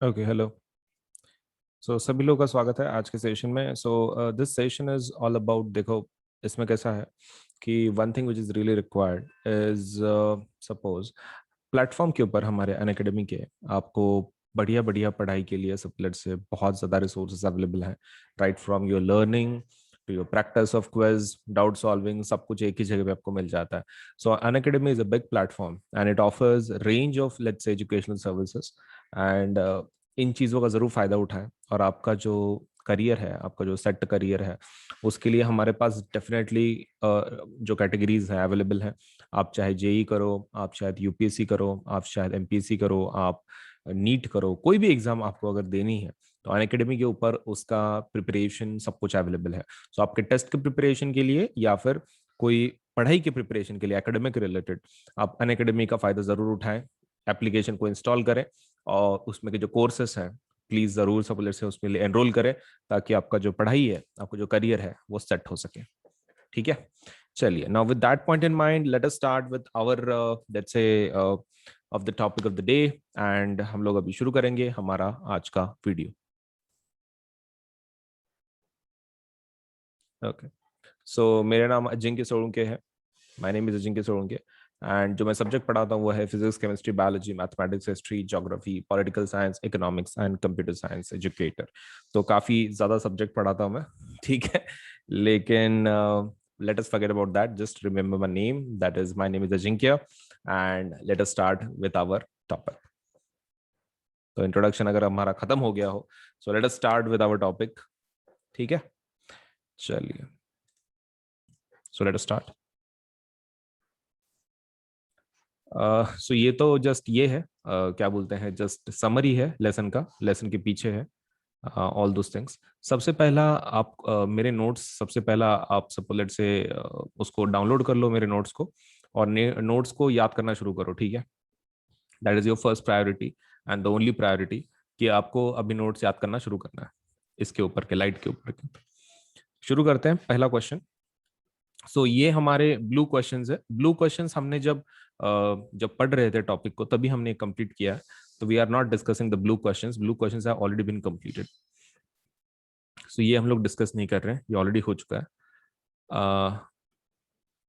Okay, hello. सो सभी लोगों का स्वागत है आज के सेशन में। This session is all about, देखो इसमें कैसा है कि one thing which is really required is, suppose platform के ऊपर हमारे अनअकैडमी के आपको बढ़िया बढ़िया पढ़ाई के लिए सबलेट से बहुत ज़्यादा रिसोर्सेज अवेलेबल हैं। Right from your learning to your practice of quiz, doubt solving, सब कुछ एक ही जगह पे आपको मिल जाता है। सो Unacademy is a big platform and it offers range of let's say educational services and in चीज़ों का ज़रूर फ़ायदा उठाएं। और आपका जो करियर है, आपका जो सेट करियर है, उसके लिए हमारे पास डेफिनेटली जो कैटेगरीज हैं अवेलेबल हैं। आप चाहे जेई करो, आप शायद यूपीएससी करो, आप शायद एमपीएससी करो, आप नीट करो, कोई भी एग्जाम आपको अगर देनी है तो अनअकैडमी के ऊपर उसका प्रिपरेशन सब कुछ अवेलेबल है। सो आपके टेस्ट के प्रिपरेशन के लिए या फिर कोई पढ़ाई के प्रिपरेशन के लिए एकेडमिक रिलेटेड, आप अनअकैडमी का फ़ायदा ज़रूर उठाएं। एप्लीकेशन को इंस्टॉल करें और उसमें के जो कोर्सेस हैं प्लीज जरूर सबलेट से उसमें एनरोल करें, ताकि आपका जो पढ़ाई है, आपका जो करियर है वो सेट हो सके। ठीक है, चलिए। Now with that point in mind, let us start with our let's say of the topic of the day. And हम लोग अभी शुरू करेंगे हमारा आज का वीडियो। ओके, सो मेरा नाम अजिंक्य सोलंके है। My name is Ajinkya Solanke. And जो मैं सब्जेक्ट पढ़ाता हूँ वो है physics, chemistry, biology, mathematics, history, geography, political science, economics and computer science educator. तो काफ़ी ज़्यादा सब्जेक्ट पढ़ाता हूँ मैं। ठीक है, लेकिन let us forget about that. Just remember my name. That is, my name is Ajinkya. And let us start with our topic. तो इंट्रोडक्शन अगर हमारा खत्म हो गया हो, so let us start with our topic. ठीक है, चलिए। So let us start. सो ये तो जस्ट ये है, क्या बोलते हैं, जस्ट समरी है लेसन का, लेसन के पीछे है ऑल दोस थिंग्स। सबसे पहला आप मेरे नोट्स, सबसे पहला आप सपोलेट से उसको डाउनलोड कर लो मेरे नोट्स को, और नोट्स को याद करना शुरू करो। ठीक है, that is your first priority and the only priority, कि आपको अभी नोट्स याद करना शुरू करना है इसके ऊपर के, लाइट के ऊपर के। शुरू करते हैं पहला क्वेश्चन। ये हमारे ब्लू क्वेश्चंस है। ब्लू क्वेश्चंस हमने जब पढ़ रहे थे टॉपिक को तभी हमने कंप्लीट किया है। तो we are not discussing the blue questions. Blue questions have already been completed. ये हम लोग डिस्कस नहीं कर रहे हैं, ये ऑलरेडी हो चुका है।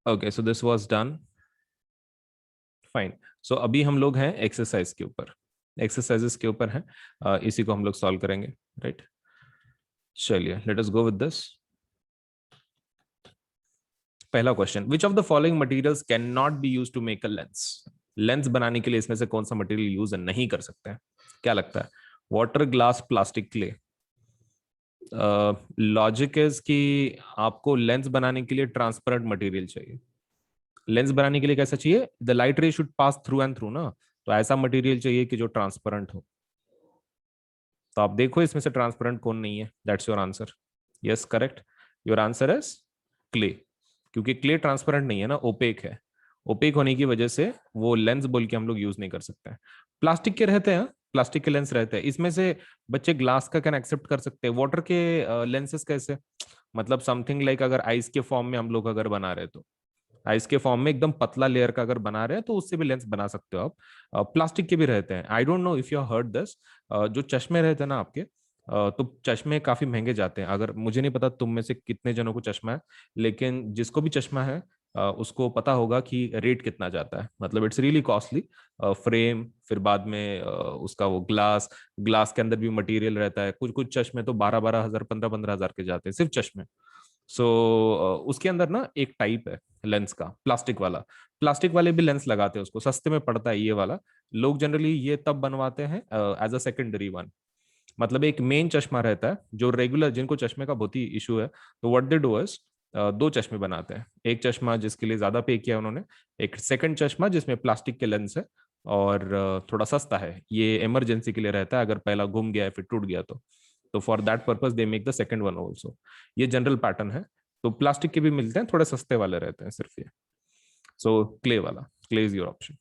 Okay, so this was done, fine. So अभी हम लोग हैं एक्सरसाइज के ऊपर, एक्सरसाइजेस के ऊपर हैं। इसी को हम लोग सॉल्व करेंगे। राइट, चलिए, let us go with this. पहला question, which of the following materials can not be use to make a lens. Lens बनाने के लिए इसमें से कौन सा मटेरियल यूज नहीं कर सकते हैं? क्या लगता है? Water, glass, plastic, clay? Logic is कि आपको लेंस बनाने के लिए ट्रांसपेरेंट मटेरियल चाहिए। लेंस बनाने के लिए कैसा चाहिए? द लाइट रे should pass through and through ना, तो ऐसा मटेरियल चाहिए कि जो ट्रांसपेरेंट हो। तो आप देखो इसमें से ट्रांसपेरेंट कौन नहीं है। That's your answer. Yes, correct. Your answer is clay, क्योंकि क्ले ट्रांसपेरेंट नहीं है ना, ओपेक है। ओपेक होने की वजह से वो लेंस बोल के हम लोग यूज नहीं कर सकते हैं। प्लास्टिक के रहते हैं, प्लास्टिक के लेंस रहते हैं इसमें से। बच्चे ग्लास का कैन एक्सेप्ट कर सकते हैं, वाटर के लेंसेस कैसे? मतलब समथिंग लाइक अगर आइस के फॉर्म में हम लोग अगर बना रहे तो, आइस के फॉर्म में एकदम पतला लेयर का अगर बना रहे हैं तो उससे भी लेंस बना सकते हो आप। प्लास्टिक के भी रहते हैं। I don't know if you heard this. जो चश्मे रहते हैं ना आपके, तो चश्मे काफी महंगे जाते हैं। अगर मुझे नहीं पता तुम में से कितने जनों को चश्मा है, लेकिन जिसको भी चश्मा है उसको पता होगा कि रेट कितना जाता है। मतलब इट्स रियली कॉस्टली। फ्रेम, फिर बाद में उसका वो ग्लास, ग्लास के अंदर भी मटेरियल रहता है। कुछ कुछ चश्मे तो 12-12 हजार, 15-15 हजार के जाते हैं सिर्फ चश्मे। सो उसके अंदर ना एक टाइप है लेंस का, प्लास्टिक वाला। प्लास्टिक वाले भी लेंस लगाते हैं, उसको सस्ते में पड़ता है ये वाला। लोग जनरली ये तब बनवाते हैं एज अ सेकेंडरी वन। मतलब एक मेन चश्मा रहता है जो रेगुलर, जिनको चश्मे का बहुत ही इशू है, तो व्हाट दे डू इज दो चश्मे बनाते हैं। एक चश्मा जिसके लिए ज्यादा पे किया उन्होंने, एक सेकंड चश्मा जिसमें प्लास्टिक के लेंस है, और थोड़ा सस्ता है। ये इमरजेंसी के लिए रहता है, अगर पहला घूम गया है फिर टूट गया तो for that purpose they make the second one also. ये जनरल पैटर्न है। तो प्लास्टिक के भी मिलते हैं, थोड़े सस्ते वाले रहते हैं सिर्फ ये। सो क्ले वाला, clay is your option.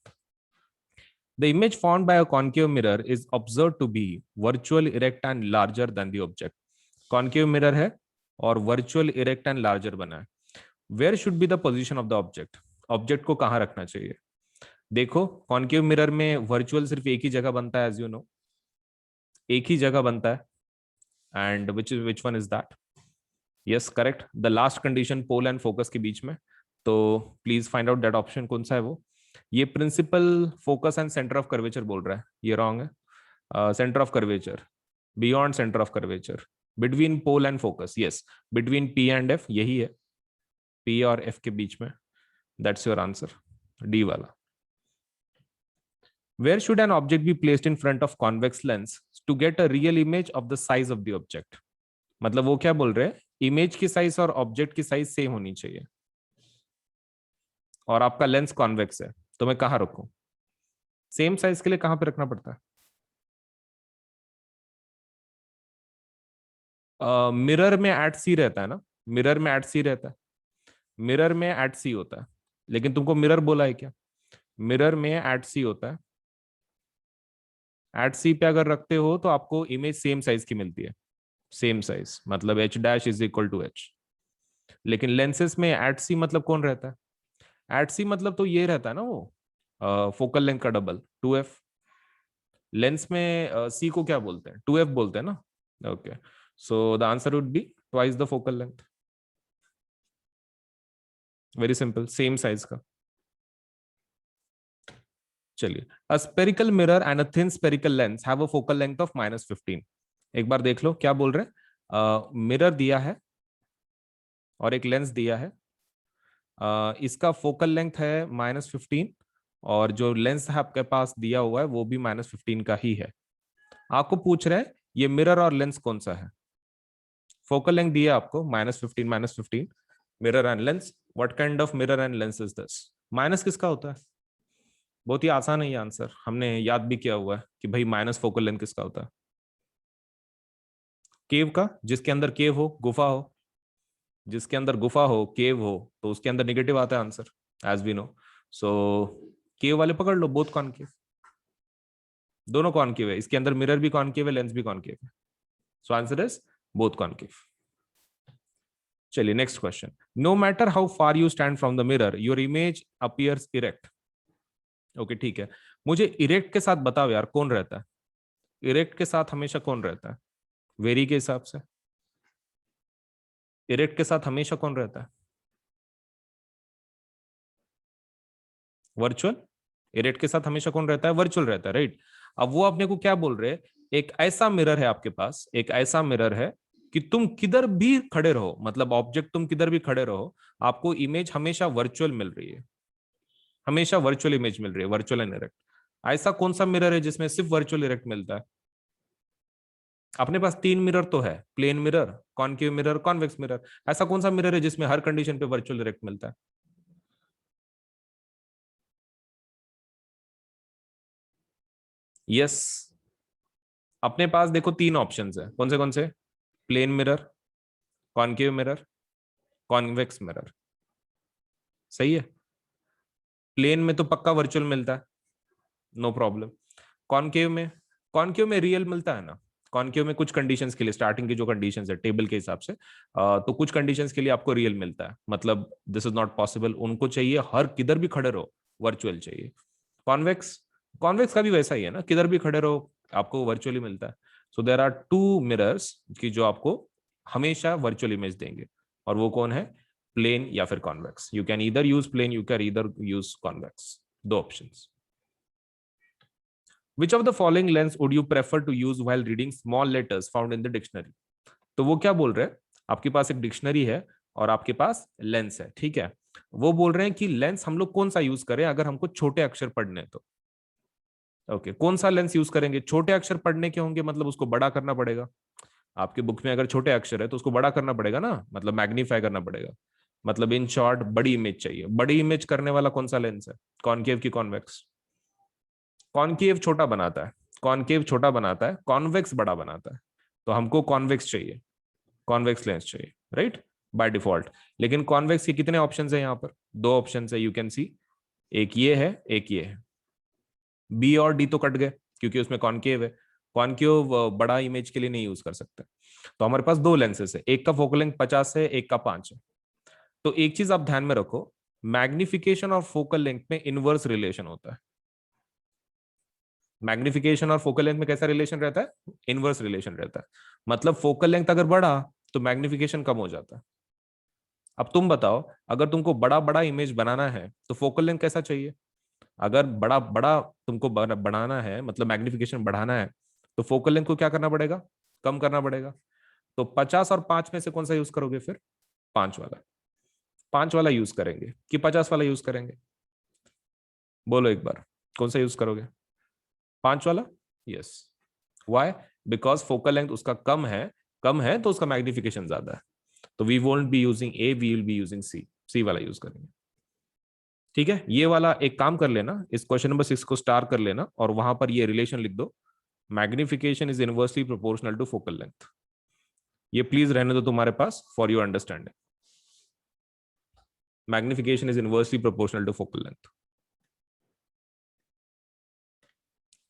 The image formed by a concave mirror is observed to be virtual, erect and larger than the object. Concave mirror है और virtual, erect and larger बना है। Where should be the position of the object? Object को कहाँ रखना चाहिए? देखो, concave mirror में वर्चुअल सिर्फ एक ही जगह बनता है, एज यू नो। एक ही जगह बनता है, and which one is that? Yes correct, the last condition pole and focus के बीच में। तो please find out that option कौन सा है वो। ये principal focus and centre of curvature बोल रहा है, ये रॉन्ग है। Centre of curvature, beyond centre of curvature, between pole and focus, yes, between P and F, यही है, पी और एफ के बीच में। दैट्स योर आंसर, डी वाला। Where should an object be placed in front of convex lens to get a real image of the size of the object? मतलब वो क्या बोल रहे हैं, इमेज की साइज और ऑब्जेक्ट की साइज सेम होनी चाहिए, और आपका लेंस कॉन्वेक्स है, तो मैं कहां रखूं? सेम साइज के लिए कहां पे रखना पड़ता है? मिरर में एट सी रहता है ना, मिरर में एट सी रहता है, मिरर में एट सी होता है, लेकिन तुमको मिरर बोला है क्या? मिरर में एट सी होता है, एट सी पे अगर रखते हो तो आपको इमेज सेम साइज की मिलती है, सेम साइज, मतलब H dash is equal to H. लेकिन लेंसेस में एट सी मतलब कौन रहता है? एट सी मतलब तो ये रहता है ना वो, फोकल लेंथ का डबल, 2f। लेंस में सी को क्या बोलते हैं? 2f बोलते हैं ना। Okay, so the answer would be twice the focal length. Very simple, same size का। चलिए, a spherical mirror and a thin spherical lens have a focal length of -15। एक बार देख लो क्या बोल रहे हैं। मिरर दिया है और एक लेंस दिया है, इसका फोकल लेंथ है -15, और जो लेंस है आपके पास दिया हुआ है वो भी -15 का ही है। आपको पूछ रहे हैं ये मिरर और लेंस कौन सा है। फोकल लेंथ दिया आपको -15, mirror and lens, what kind of mirror and lens is this? Minus किसका होता है? बहुत ही आसान है ये आंसर, हमने याद भी किया हुआ है कि भाई माइनस फोकल लेंथ किसका होता है? केव का, जिसके अंदर केव हो, गुफा हो, जिसके अंदर गुफा हो, केव हो, तो उसके अंदर निगेटिव आता है आंसर, एज वी नो। सो केव वाले पकड़ लो, बोथ कॉनकेव, दोनों कॉनकेव है, इसके अंदर मिरर भी कॉनकेव है, लेंस भी कॉनकेव है, so answer is both concave. चलिए next question, no matter how far you stand from the mirror your image appears erect. Okay ठीक है, मुझे इरेक्ट के साथ बताओ यार, कौन रहता है इरेक्ट के साथ? हमेशा कौन रहता है वेरी के हिसाब से? इरेक्ट के साथ हमेशा कौन रहता है? वर्चुअल। इरेक्ट के साथ हमेशा कौन रहता है? वर्चुअल रहता है, राइट। अब वो अपने को क्या बोल रहे हैं, एक ऐसा मिरर है आपके पास, एक ऐसा मिरर है कि तुम किधर भी खड़े रहो, मतलब ऑब्जेक्ट तुम किधर भी खड़े रहो, आपको इमेज हमेशा वर्चुअल मिल रही है, हमेशा वर्चुअल इमेज मिल रही है, वर्चुअल एंड इरेक्ट। ऐसा कौन सा मिरर है जिसमें सिर्फ वर्चुअल इरेक्ट मिलता है? अपने पास तीन मिरर तो है, plane mirror, concave mirror, convex mirror. ऐसा कौन सा मिरर है जिसमें हर कंडीशन पे वर्चुअल इरेक्ट मिलता है? यस, अपने पास देखो तीन ऑप्शंस है, कौन से? Plane mirror, concave mirror, convex mirror, सही है। प्लेन में तो पक्का वर्चुअल मिलता है, नो प्रॉब्लम। कॉनकेव में, कॉनकेव में रियल मिलता है ना। कॉनकेव में कुछ कंडीशंस के लिए, स्टार्टिंग की जो कंडीशंस है टेबल के हिसाब से, तो कुछ कंडीशंस के लिए आपको रियल मिलता है, मतलब दिस इज नॉट पॉसिबल, उनको चाहिए हर किधर भी खड़े रहो वर्चुअल चाहिए। कॉन्वेक्स, कॉन्वेक्स का भी वैसा ही है ना, किधर भी खड़े रहो आपको वर्चुअली मिलता है। सो देर आर टू मिरर्स की जो आपको हमेशा वर्चुअल इमेज देंगे, और वो कौन है? प्लेन या फिर कॉन्वेक्स। यू कैन इधर यूज प्लेन, यू कैन इधर यूज कॉन्वेक्स, दो options. Which of the following lens would you prefer to use while reading small letters found in the dictionary? तो वो क्या बोल रहे हैं, आपके पास एक डिक्शनरी है और आपके पास लेंस है, ठीक है। वो बोल रहे हैं कि लेंस हम लोग कौन सा यूज करें अगर हमको छोटे अक्षर पढ़ने हैं तो। ओके, कौन सा लेंस यूज करेंगे? छोटे अक्षर पढ़ने के होंगे, मतलब उसको बड़ा करना पड़ेगा। आपके बुक में अगर छोटे अक्षर है तो उसको बड़ा करना पड़ेगा ना, मतलब मैग्नीफाई करना पड़ेगा, मतलब इन शॉर्ट बड़ी इमेज चाहिए। बड़ी इमेज करने वाला कौन सा लेंस है? कॉनकेव की कॉन्वेक्स? कॉनकेव छोटा बनाता है, कॉनकेव छोटा बनाता है, कॉन्वेक्स बड़ा बनाता है, तो हमको कॉन्वेक्स चाहिए, कॉन्वेक्स लेंस चाहिए, राइट, बाय डिफॉल्ट। लेकिन कॉन्वेक्स के कितने ऑप्शंस है यहाँ पर? दो ऑप्शंस है, यू कैन सी, एक ये है, एक ये है। बी और डी तो कट गए क्योंकि उसमें कॉनकेव है, कॉनकेव बड़ा इमेज के लिए नहीं यूज कर सकते। तो हमारे पास दो लेंसेस है, एक का फोकल लेंथ 50 है, एक का 5 है। तो एक चीज आप ध्यान में रखो, मैग्निफिकेशन और फोकल लेंथ में इनवर्स रिलेशन होता है। मैग्निफिकेशन और फोकल लेंथ में कैसा रिलेशन रहता है? इनवर्स रिलेशन रहता है। मतलब फोकल लेंथ अगर बढ़ा तो मैग्निफिकेशन कम हो जाता है। अब तुम बताओ, अगर तुमको बड़ा बड़ा इमेज बनाना है तो फोकल लेंथ कैसा चाहिए? अगर बड़ा बड़ा तुमको बनाना है, मतलब मैग्निफिकेशन बढ़ाना है, तो फोकल लेंथ को क्या करना पड़ेगा? कम करना पड़ेगा। तो 50 और 5 में से कौन सा यूज करोगे फिर? 5 वाला। 5 वाला यूज करेंगे कि 50 वाला यूज करेंगे? बोलो एक बार, कौन सा यूज करोगे? 5 वाला। Yes. Why? Because focal length उसका कम है। कम है तो उसका मैग्निफिकेशन ज्यादा है। तो we won't be using A, we will be using C. C वाला यूज करेंगे। ठीक है, ये वाला एक काम कर लेना, इस क्वेश्चन नंबर 6 को स्टार कर लेना और वहां पर ये रिलेशन लिख दो, magnification is inversely proportional to focal length. ये प्लीज रहने दो तुम्हारे पास for your understanding. Magnification is inversely proportional to focal length.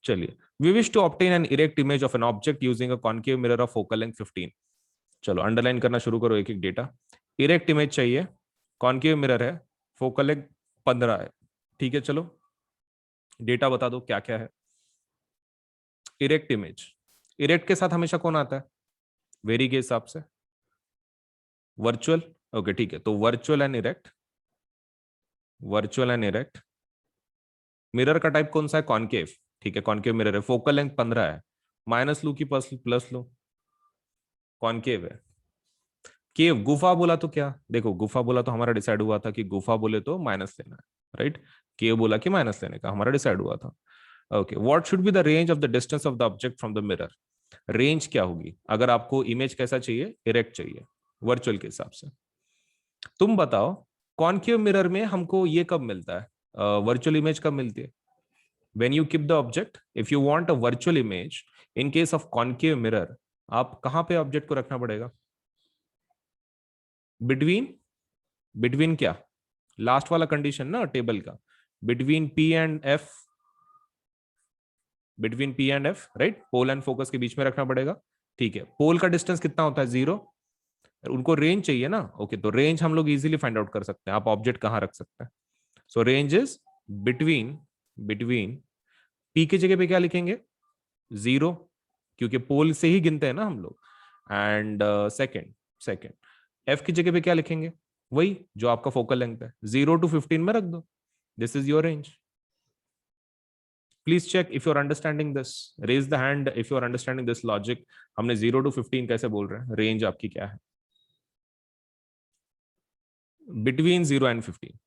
चलिए, we wish to obtain an erect image of an object using a concave mirror of focal length 15। चलो underline करना शुरू करो एक एक डेटा। इरेक्ट इमेज चाहिए, concave mirror है, focal length 15 है। ठीक है, चलो डेटा बता दो क्या क्या है। इरेक्ट इमेज, इरेक्ट के साथ हमेशा कौन आता है वेरी के हिसाब से? वर्चुअल। ओके ठीक है, तो virtual and erect, virtual and erect. Mirror का टाइप कौन सा है? कॉन्केव। ठीक है, कॉन्केव मिरर है, फोकल लेंथ 15 है। माइनस लू की प्लस प्लस लू? कॉन्केव है। केव, गुफा बोला तो क्या? देखो गुफा बोला तो हमारा डिसाइड हुआ था कि गुफा बोले तो माइनस लेना है, राइट? केव बोला कि माइनस लेने का, हमारा डिसाइड हुआ था। Okay, what should be the range of the distance of the object from the mirror? Range क्या होगी अगर आपको इमेज कैसा चाहिए? इरेक्ट चाहिए, वर्चुअल के हिसाब से। तुम बताओ, कॉन्केव मिरर में हमको ये कब मिलता है? वर्चुअल इमेज कब मिलती है? when you keep the object, if you want a virtual image in case of concave mirror, आप कहां पे ऑब्जेक्ट को रखना पड़ेगा? बिटवीन, बिटवीन क्या? लास्ट वाला कंडीशन ना टेबल का, between P and F, between P and F, right? Pole and focus के बीच में रखना पड़ेगा। ठीक है, पोल का डिस्टेंस कितना होता है? 0। उनको रेंज चाहिए ना। ओके, तो रेंज हम लोग इजीली फाइंड आउट कर सकते हैं, आप ऑब्जेक्ट कहां रख सकते हैं। सो range is between, between P की जगह पे क्या लिखेंगे? 0, क्योंकि पोल से ही गिनते हैं ना हम लोग। एंड सेकेंड, सेकेंड एफ की जगह पे क्या लिखेंगे? वही जो आपका फोकल लेंथ है, 0 to 15 में रख दो। This is your range. Please check if you are understanding this, raise the hand if you are understanding this logic. हमने 0 to 15 कैसे बोल रहे हैं? रेंज आपकी क्या है? Between 0 and 15।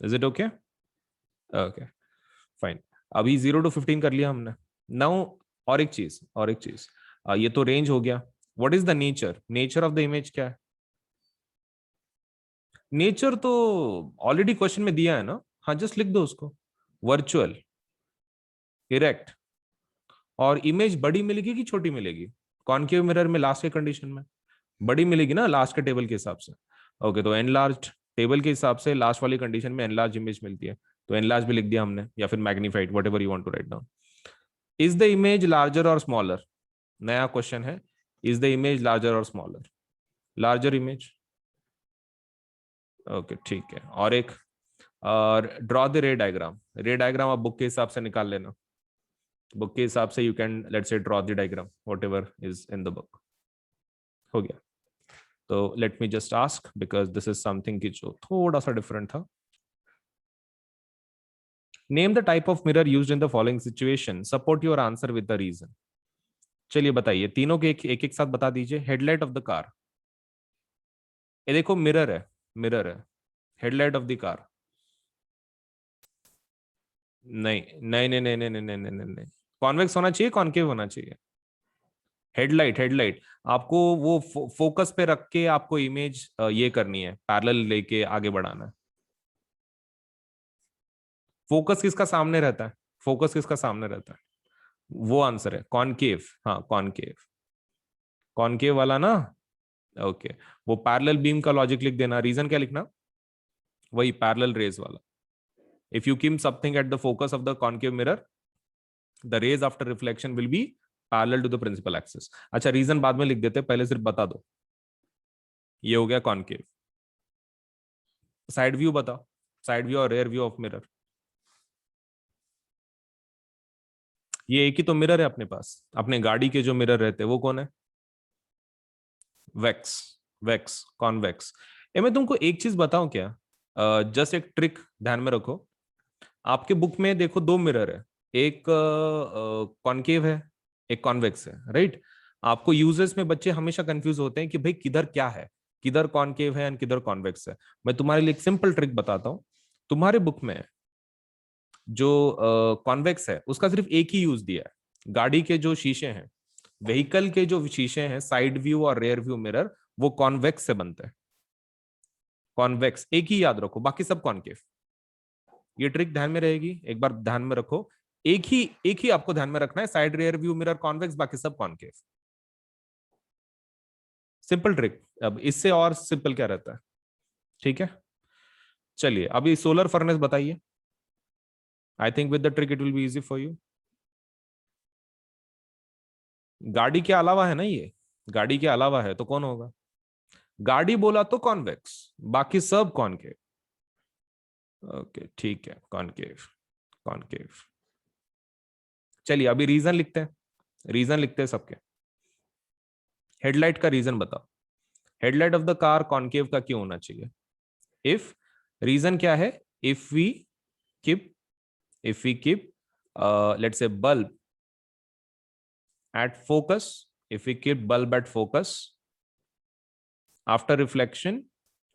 Is it okay? Okay fine. अभी 0 to 15 कर लिया हमने। नाउ और एक चीज, और एक चीज, ये तो रेंज हो गया। What is the nature? Nature of the image क्या है? नेचर तो ऑलरेडी क्वेश्चन में दिया है ना। हाँ, जस्ट लिख दो उसको, वर्चुअल, इरेक्ट। और इमेज बड़ी मिलेगी कि छोटी मिलेगी? कॉन्केव मिरर में लास्ट के कंडीशन में बड़ी मिलेगी ना, लास्ट के टेबल के हिसाब से। ओके, तो एनलार्ज टेबल के हिसाब से लास्ट वाली कंडीशन में एनलार्ज इमेज मिलती है, तो एनलार्ज भी लिख दिया हमने, या फिर magnified, whatever you want to write down. Is the image larger or smaller? नया क्वेश्चन है, is the image larger or smaller? Larger image. Okay ठीक है, और एक, और draw the ray diagram. Ray diagram आप बुक के हिसाब से निकाल लेना, बुक के हिसाब से you can let's say draw the diagram whatever is in the book. हो गया। तो let me just ask, because this is something की जो थोड़ा सा डिफरेंट था। Name the type of mirror used in the following situation, support your answer with the reason. चलिए बताइए, तीनों के एक एक साथ बता दीजिए। हेडलाइट ऑफ द कार, ये देखो मिरर है, मिरर है, हेडलाइट ऑफ द कार। नहीं नहीं नहीं नहीं नहीं नहीं नहीं नहीं नहीं, कॉन्वेक्स होना चाहिए, कॉन्केव होना चाहिए। हेडलाइट, हेडलाइट आपको वो फोकस पे रख के आपको इमेज ये करनी है, पैरेलल लेके आगे बढ़ाना है। फोकस किसका सामने रहता है? फोकस किसका सामने रहता है? वो आंसर है कॉनकेव। हाँ कॉनकेव, कॉनकेव वाला ना। ओके, वो पैरेलल बीम का लॉजिक लिख देना। रीजन क्या लिखना? वही पैरेलल रेज वाला। If you keep something at the focus of the concave mirror, the rays after reflection will be parallel to the principal axis. अच्छा, रीजन बाद में लिख देते, पहले सिर्फ बता दो। ये हो गया कॉनकेव। साइड व्यू बताओ, साइड व्यू और रेयर व्यू ऑफ मिरर। ये एक ही तो मिरर है अपने पास, अपने गाड़ी के जो मिरर रहते हैं वो कौन है? Wax, wax, convex. ए मैं तुमको एक चीज बताऊं क्या, जस्ट एक ट्रिक ध्यान में रखो। आपके बुक में देखो दो मिरर है, एक कॉनकेव है, एक कॉन्वेक्स है, राइट? आपको यूजर्स में बच्चे हमेशा कंफ्यूज होते हैं कि भाई किधर क्या है, किधर कॉनकेव है एंड किधर कॉन्वेक्स है। मैं तुम्हारे लिए एक सिंपल ट्रिक बताता हूँ। तुम्हारे बुक में जो कॉन्वेक्स है उसका सिर्फ एक ही यूज दिया है। गाड़ी के जो शीशे हैं, व्हीकल के जो शीशे हैं, साइड व्यू और रेयर व्यू मिरर, वो कॉन्वेक्स से बनते हैं। कॉन्वेक्स एक ही याद रखो, बाकी सब कॉनकेव। ये ट्रिक ध्यान में रहेगी, एक बार ध्यान में रखो। एक ही आपको ध्यान में रखना है, side rear view mirror convex, बाकी सब कॉनकेव। सिंपल ट्रिक, अब इससे और सिंपल क्या रहता है? ठीक है, चलिए अभी सोलर फर्नेस बताइए। I think with the trick it will be easy for you. गाड़ी के अलावा है ना ये, गाड़ी के अलावा है तो कौन होगा? गाड़ी बोला तो कॉन्वेक्स, बाकी सब कॉनकेव। ओके ठीक है, कॉनकेव, कॉनकेव। चलिए अभी रीजन लिखते हैं, रीजन लिखते हैं सबके। हेडलाइट का रीजन बताओ, headlight of the car concave का क्यों होना चाहिए? इफ, रीजन क्या है? If we keep, if we keep let's say bulb at focus, if we keep bulb at focus, after reflection,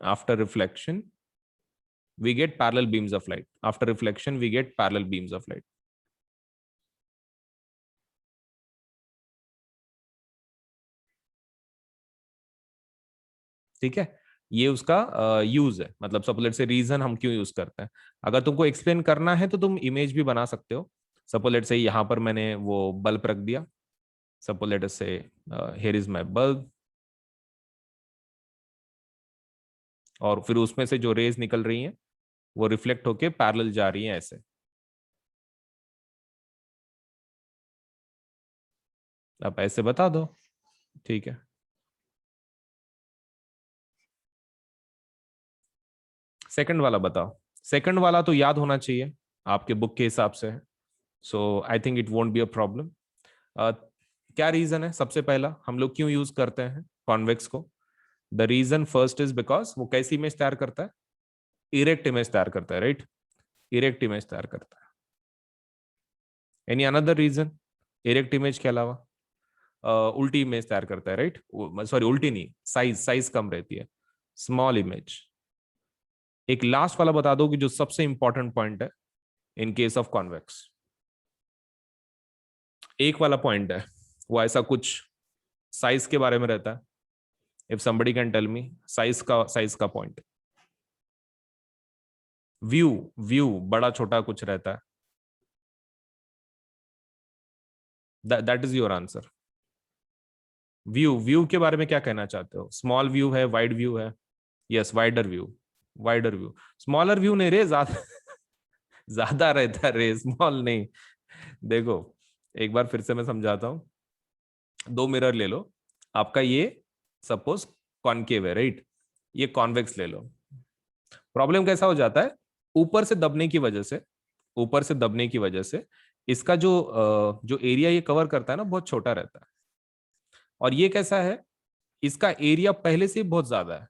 after reflection we get parallel beams of light, after reflection we get parallel beams of light. ठीक है, ये उसका use है, मतलब suppose से reason हम क्यों use करते हैं। अगर तुमको एक्सप्लेन करना है तो तुम इमेज भी बना सकते हो। सपोज लेट से यहाँ पर मैंने वो बल्ब रख दिया, सपोज लेट से हियर इज माय बल्ब, और फिर उसमें से जो रेज निकल रही हैं वो रिफ्लेक्ट होके पैरेलल जा रही हैं ऐसे। आप ऐसे बता दो, ठीक है। सेकंड वाला बताओ, सेकंड वाला तो याद होना चाहिए आपके बुक के हिसाब से है, so I think it won't be a problem. क्या रीजन है? सबसे पहला, हम लोग क्यों यूज करते हैं कॉन्वेक्स को? The reason first is because वो कैसी इमेज तैयार करता है? इरेक्ट इमेज तैयार करता है, राइट? इरेक्ट इमेज तैयार करता है। Any another reason erect image के अलावा? उल्टी इमेज तैयार करता है, राइट? सॉरी उल्टी नहीं, साइज, साइज कम रहती है, स्मॉल इमेज। एक लास्ट वाला बता दो कि जो सबसे इंपॉर्टेंट पॉइंट है इन केस ऑफ कॉन्वेक्स। एक वाला पॉइंट है वो ऐसा कुछ साइज के बारे में रहता है। If somebody can tell me size का पॉइंट। व्यू, व्यू बड़ा छोटा कुछ रहता है, that is your answer. View, view के बारे में क्या कहना चाहते हो? स्मॉल व्यू है, वाइड व्यू है? Yes, wider view, wider view. Smaller view नहीं रे, ज्यादा ज्यादा रहता है रे, स्मॉल नहीं। देखो एक बार फिर से मैं समझाता हूँ। दो मिरर ले लो, आपका ये सपोज कॉनकेव है, राइट? ये कॉन्वेक्स ले लो। प्रॉब्लम कैसा हो जाता है, ऊपर से दबने की वजह से, ऊपर से दबने की वजह से इसका जो एरिया ये कवर करता है ना, बहुत छोटा रहता है। और ये कैसा है, इसका एरिया पहले से बहुत ज्यादा है।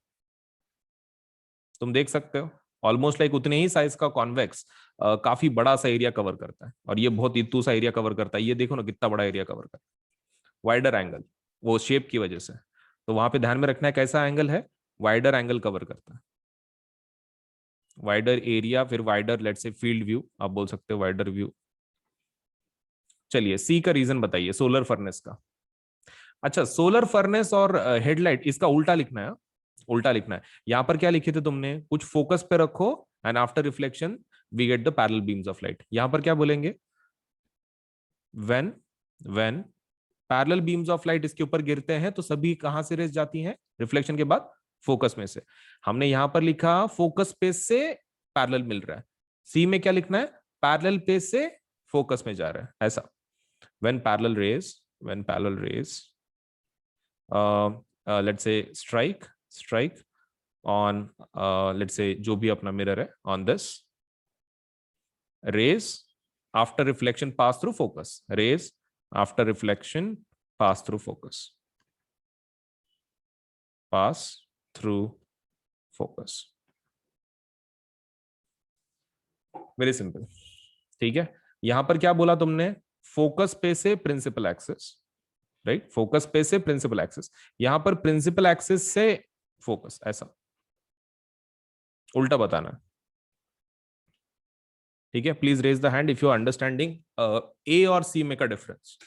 तुम देख सकते हो ऑलमोस्ट लाइक उतने ही साइज का कॉन्वेक्स काफी बड़ा सा एरिया कवर करता है, और ये बहुत इतू सा एरिया कवर करता है। ये देखो ना कितना बड़ा एरिया कवर करता है, वाइडर एंगल, वो शेप की वजह से। तो वहां पे ध्यान में रखना है कैसा एंगल है, वाइडर एंगल कवर करता है, वाइडर एरिया, फिर wider let's say field view, आप बोल सकते हो वाइडर व्यू। चलिए सी का रीजन बताइए, सोलर फर्नेस का। अच्छा, सोलर फर्नेस और हेडलाइट इसका उल्टा लिखना है, उल्टा लिखना है। यहां पर क्या लिखे थे तुमने, कुछ फोकस पे रखो and after reflection we get the parallel beams of light. यहां पर क्या बोलेंगे? When, when parallel beams of light इसके ऊपर गिरते हैं तो सभी कहां से रेस जाती हैं रिफ्लेक्शन के बाद? फोकस में से। हमने यहां पर लिखा फोकस पेस से पैरेलल मिल रहा है, सी में क्या लिखना है? पैरेलल पेस से फोकस में जा रहा है, ऐसा। When parallel rays, when parallel rays let's say strike on let's say जो भी अपना मिरर है, on this rays, after reflection pass through focus, rays after reflection pass through focus, pass through focus, very simple. ठीक है, यहां पर क्या बोला तुमने, फोकस पे से प्रिंसिपल एक्सिस, राइट, फोकस पे से प्रिंसिपल एक्सिस, यहां पर प्रिंसिपल एक्सिस से फोकस, ऐसा उल्टा बताना है। ठीक है, please raise the hand if you are understanding A और सी में का डिफरेंस,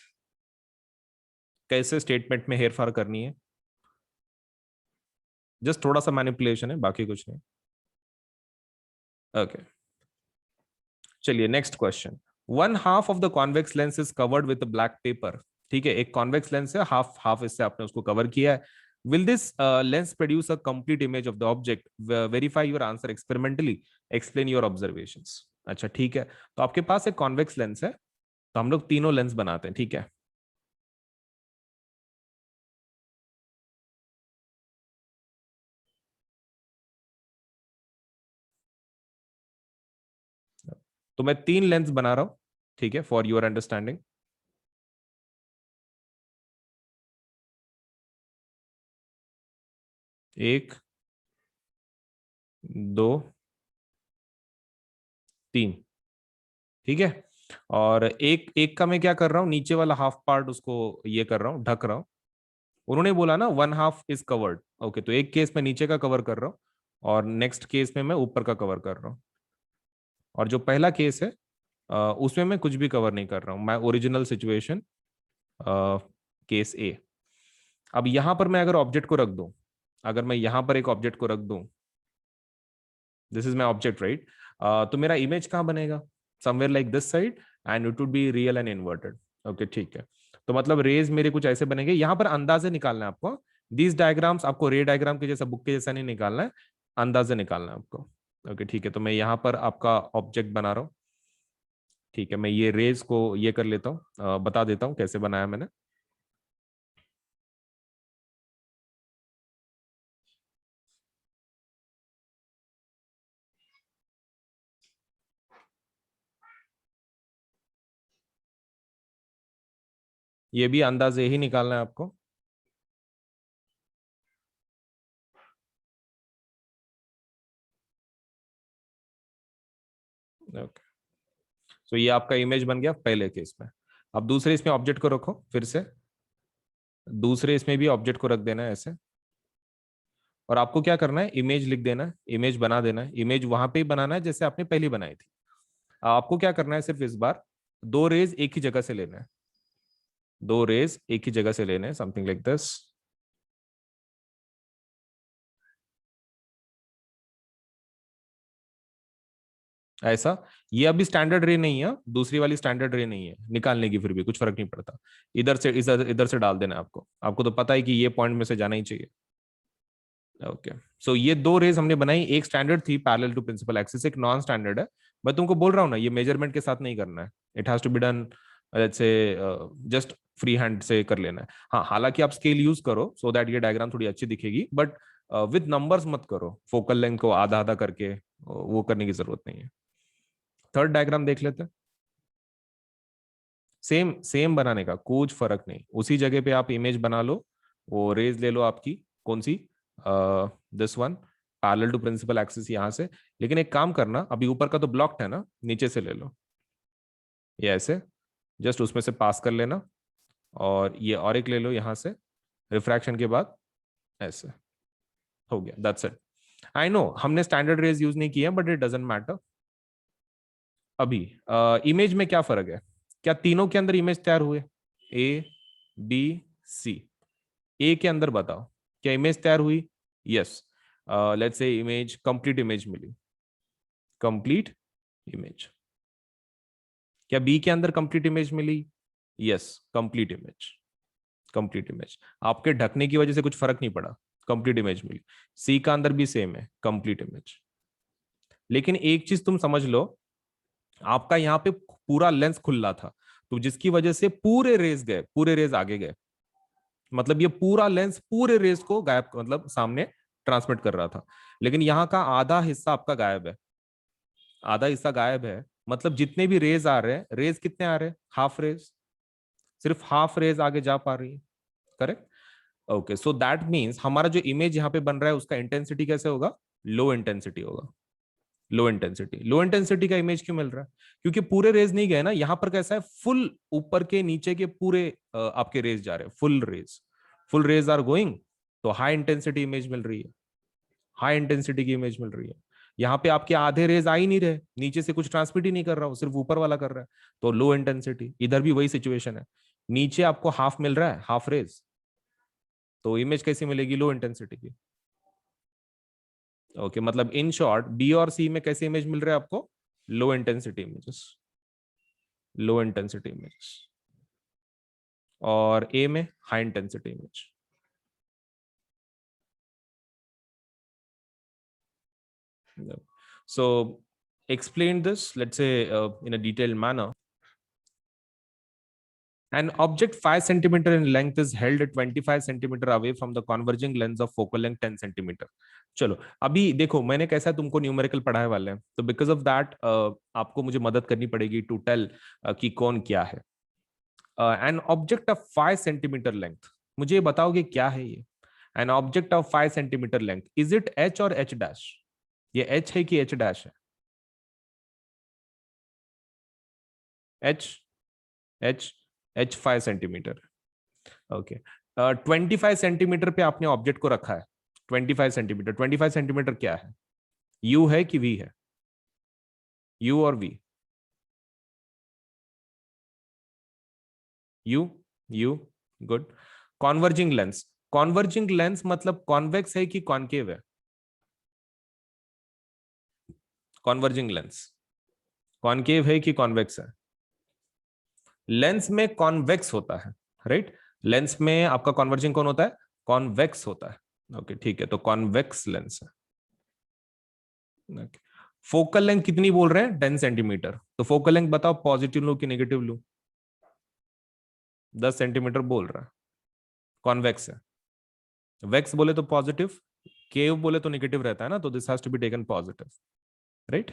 कैसे स्टेटमेंट में हेर फेर करनी है। जस्ट थोड़ा सा मैनिपुलेशन है, बाकी कुछ नहीं। ओके, चलिए next question. One half of the convex lens is covered with black pepper. ठीक है, एक कॉन्वेक्स लेंस है, हाफ हाफ इससे आपने उसको कवर किया है। Will this lens produce a complete image of the object, verify your answer experimentally, explain your observations. अच्छा ठीक है, तो आपके पास एक कॉन्वेक्स लेंस है, तो हम लोग तीनों लेंस बनाते हैं। ठीक है, तो मैं तीन लेंस बना रहा हूं, ठीक है, फॉर योर अंडरस्टैंडिंग। एक, दो, तीन। ठीक है, और एक एक का मैं क्या कर रहा हूँ, नीचे वाला हाफ पार्ट उसको ये कर रहा हूँ, ढक रहा हूँ। उन्होंने बोला ना one half is covered, okay, तो एक केस में नीचे का कवर कर रहा हूँ, और नेक्स्ट केस में मैं ऊपर का कवर कर रहा हूँ। और जो पहला केस है उसमें मैं कुछ भी कवर नहीं कर रहा हूँ, मैं ओरिजिनल सिचुएशन, केस ए। अब यहां पर मैं अगर ऑब्जेक्ट को रख दूं, अगर मैं यहां पर एक ऑब्जेक्ट को रख दूं, this is my object right, तो मेरा इमेज कहाँ बनेगा, somewhere like this side, and it would be real and inverted. Okay ठीक है, तो मतलब रेज मेरे कुछ ऐसे बनेंगे, यहां पर अंदाजे निकालना है आपको। दीज डायग्राम्स आपको रे डायग्राम के जैसा, बुक के जैसा नहीं निकालना है, अंदाजे निकालना है आपको। ओके ठीक है, तो मैं यहाँ पर आपका ऑब्जेक्ट बना रहा हूँ। ठीक है, मैं ये रेज को ये कर लेता हूँ, बता देता हूँ कैसे बनाया मैंने। ये भी अंदाजे ही निकालना है आपको। ओके, तो ये आपका इमेज बन गया पहले केस में। अब दूसरे इसमें ऑब्जेक्ट को रखो फिर से, दूसरे इसमें भी ऑब्जेक्ट को रख देना है ऐसे, और आपको क्या करना है, इमेज लिख देना है, इमेज बना देना है, इमेज वहां पे ही बनाना है जैसे आपने पहली बनाई थी। आपको क्या करना है, सिर्फ इस बार दो रेज एक ही जगह से लेना है, दो रेज एक ही जगह से लेने हैं, समथिंग लाइक दिस, ऐसा। ये अभी स्टैंडर्ड रे नहीं है, दूसरी वाली स्टैंडर्ड रे नहीं है निकालने की, फिर भी कुछ फर्क नहीं पड़ता, इधर से इधर इधर से डाल देना है आपको, आपको तो पता है कि ये पॉइंट में से जाना ही चाहिए। ओके, सो ये दो रेज हमने बनाई, एक स्टैंडर्ड थी पैरेलल टू प्रिंसिपल एक्सिस, एक नॉन स्टैंडर्ड है। मैं तुमको बोल रहा हूँ ना, ये मेजरमेंट के साथ नहीं करना है, it has to be done, let's say just free hand से कर लेना है। हाँ, हालांकि आप स्केल यूज करो सो दैट ये डायग्राम थोड़ी अच्छी दिखेगी, बट विद नंबर्स मत करो, फोकल लेंथ को आधा आधा करके, वो करने की जरूरत नहीं है। थर्ड डायग्राम देख लेते हैं। सेम सेम बनाने का कुछ फर्क नहीं, उसी जगह पे आप इमेज बना लो, वो रेज ले लो आपकी, कौन सी, this one, parallel to principal axis यहां से। लेकिन एक काम करना, अभी ऊपर का तो ब्लॉक्ड है ना, नीचे से ले लो, ये ऐसे, जस्ट उसमें से पास कर लेना, और ये और एक ले लो यहां से, रिफ्रैक्शन के बाद, ऐसे हो गया, दैट्स इट। आई नो हमने स्टैंडर्ड रेज यूज नहीं किया, बट इट डजेंट मैटर। अभी इमेज में क्या फर्क है, क्या तीनों के अंदर इमेज तैयार हुए, ए, बी, सी। ए के अंदर बताओ, क्या इमेज तैयार हुई, yes, let's say image, complete image मिली, कंप्लीट इमेज। क्या बी के अंदर कंप्लीट इमेज मिली, yes, complete image, complete image. आपके ढकने की वजह से कुछ फर्क नहीं पड़ा, कंप्लीट इमेज मिली। सी का अंदर भी सेम है, कंप्लीट इमेज। लेकिन एक चीज तुम समझ लो, आपका यहाँ पे पूरा लेंस खुला था, तो जिसकी वजह से पूरे रेज गए, पूरे रेज आगे गए, मतलब ये पूरा लेंस पूरे रेस को गायब, मतलब सामने ट्रांसमिट कर रहा था। लेकिन यहाँ का आधा हिस्सा आपका गायब है, आधा हिस्सा गायब है, मतलब जितने भी रेज आ रहे हैं, रेज कितने आ रहे हैं? हाफ रेज, सिर्फ हाफ रेज आगे जा पा रही है, correct? Okay, so that means हमारा जो इमेज यहाँ पे बन रहा है उसका इंटेंसिटी कैसे होगा? लो इंटेंसिटी होगा। लो इंटेंसिटी, लो इंटेंसिटी का इमेज क्यों मिल रहा है? क्योंकि पूरे रेज नहीं गए ना, यहां पर कैसा है, फुल ऊपर के नीचे के पूरे आपके रेज जा रहे हैं, full rays, full rays are going, तो हाई इंटेंसिटी इमेज मिल रही है, हाई इंटेंसिटी की इमेज मिल रही है। यहाँ पे आपके आधे रेज आ ही नहीं रहे, नीचे से कुछ ट्रांसमिट ही नहीं कर रहा हूं, सिर्फ ऊपर वाला कर रहा है, तो लो इंटेंसिटी। इधर भी वही सिचुएशन है, नीचे आपको हाफ मिल रहा है, हाफ रेज, तो इमेज कैसी मिलेगी? लो इंटेंसिटी की। ओके, मतलब इन शॉर्ट बी और सी में कैसे इमेज मिल रहे हैं आपको? Low intensity images, low intensity images, और ए में high intensity image. So explain this, let's say in a detailed manner. An object 5 centimeter in length is held 25 centimeter away from the converging lens of focal length 10 centimeter. चलो अभी देखो, मैंने कैसा तुमको numerical पढ़ाए वाले हैं, तो बिकॉज ऑफ दैट आपको मुझे मदद करनी पड़ेगी टू टेल कि कौन क्या है। An object of 5 centimetre length, मुझे ये बताओगे क्या है ये? An object of 5 centimetre length, is it H और एच डैश? ये एच है कि एच डैश है? H, H, H 5 centimetre. Okay, 25 centimetre पे आपने ऑब्जेक्ट को रखा है, 25 सेंटीमीटर, 25 सेंटीमीटर क्या है? यू है कि वी है? यू और v? U, u, good. Converging lens, converging lens मतलब कॉन्वेक्स है कि कॉन्केव है? कॉन्वर्जिंग लेंस कॉन्केव है कि कॉन्वेक्स है? लेंस में कॉन्वेक्स होता है, राइट? लेंस में आपका कॉन्वर्जिंग कौन होता है? कॉन्वेक्स होता है। ओके ठीक है, तो कॉन्वेक्स लेंस है। फोकल लेंथ कितनी बोल रहे हैं? 10 सेंटीमीटर। तो फोकल लेंथ बताओ, पॉजिटिव लू कि नेगेटिव लू? 10 सेंटीमीटर बोल रहा है, कॉन्वेक्स है। वेक्स बोले तो पॉजिटिव, केव बोले तो नेगेटिव रहता है ना, तो this has to be taken positive, right?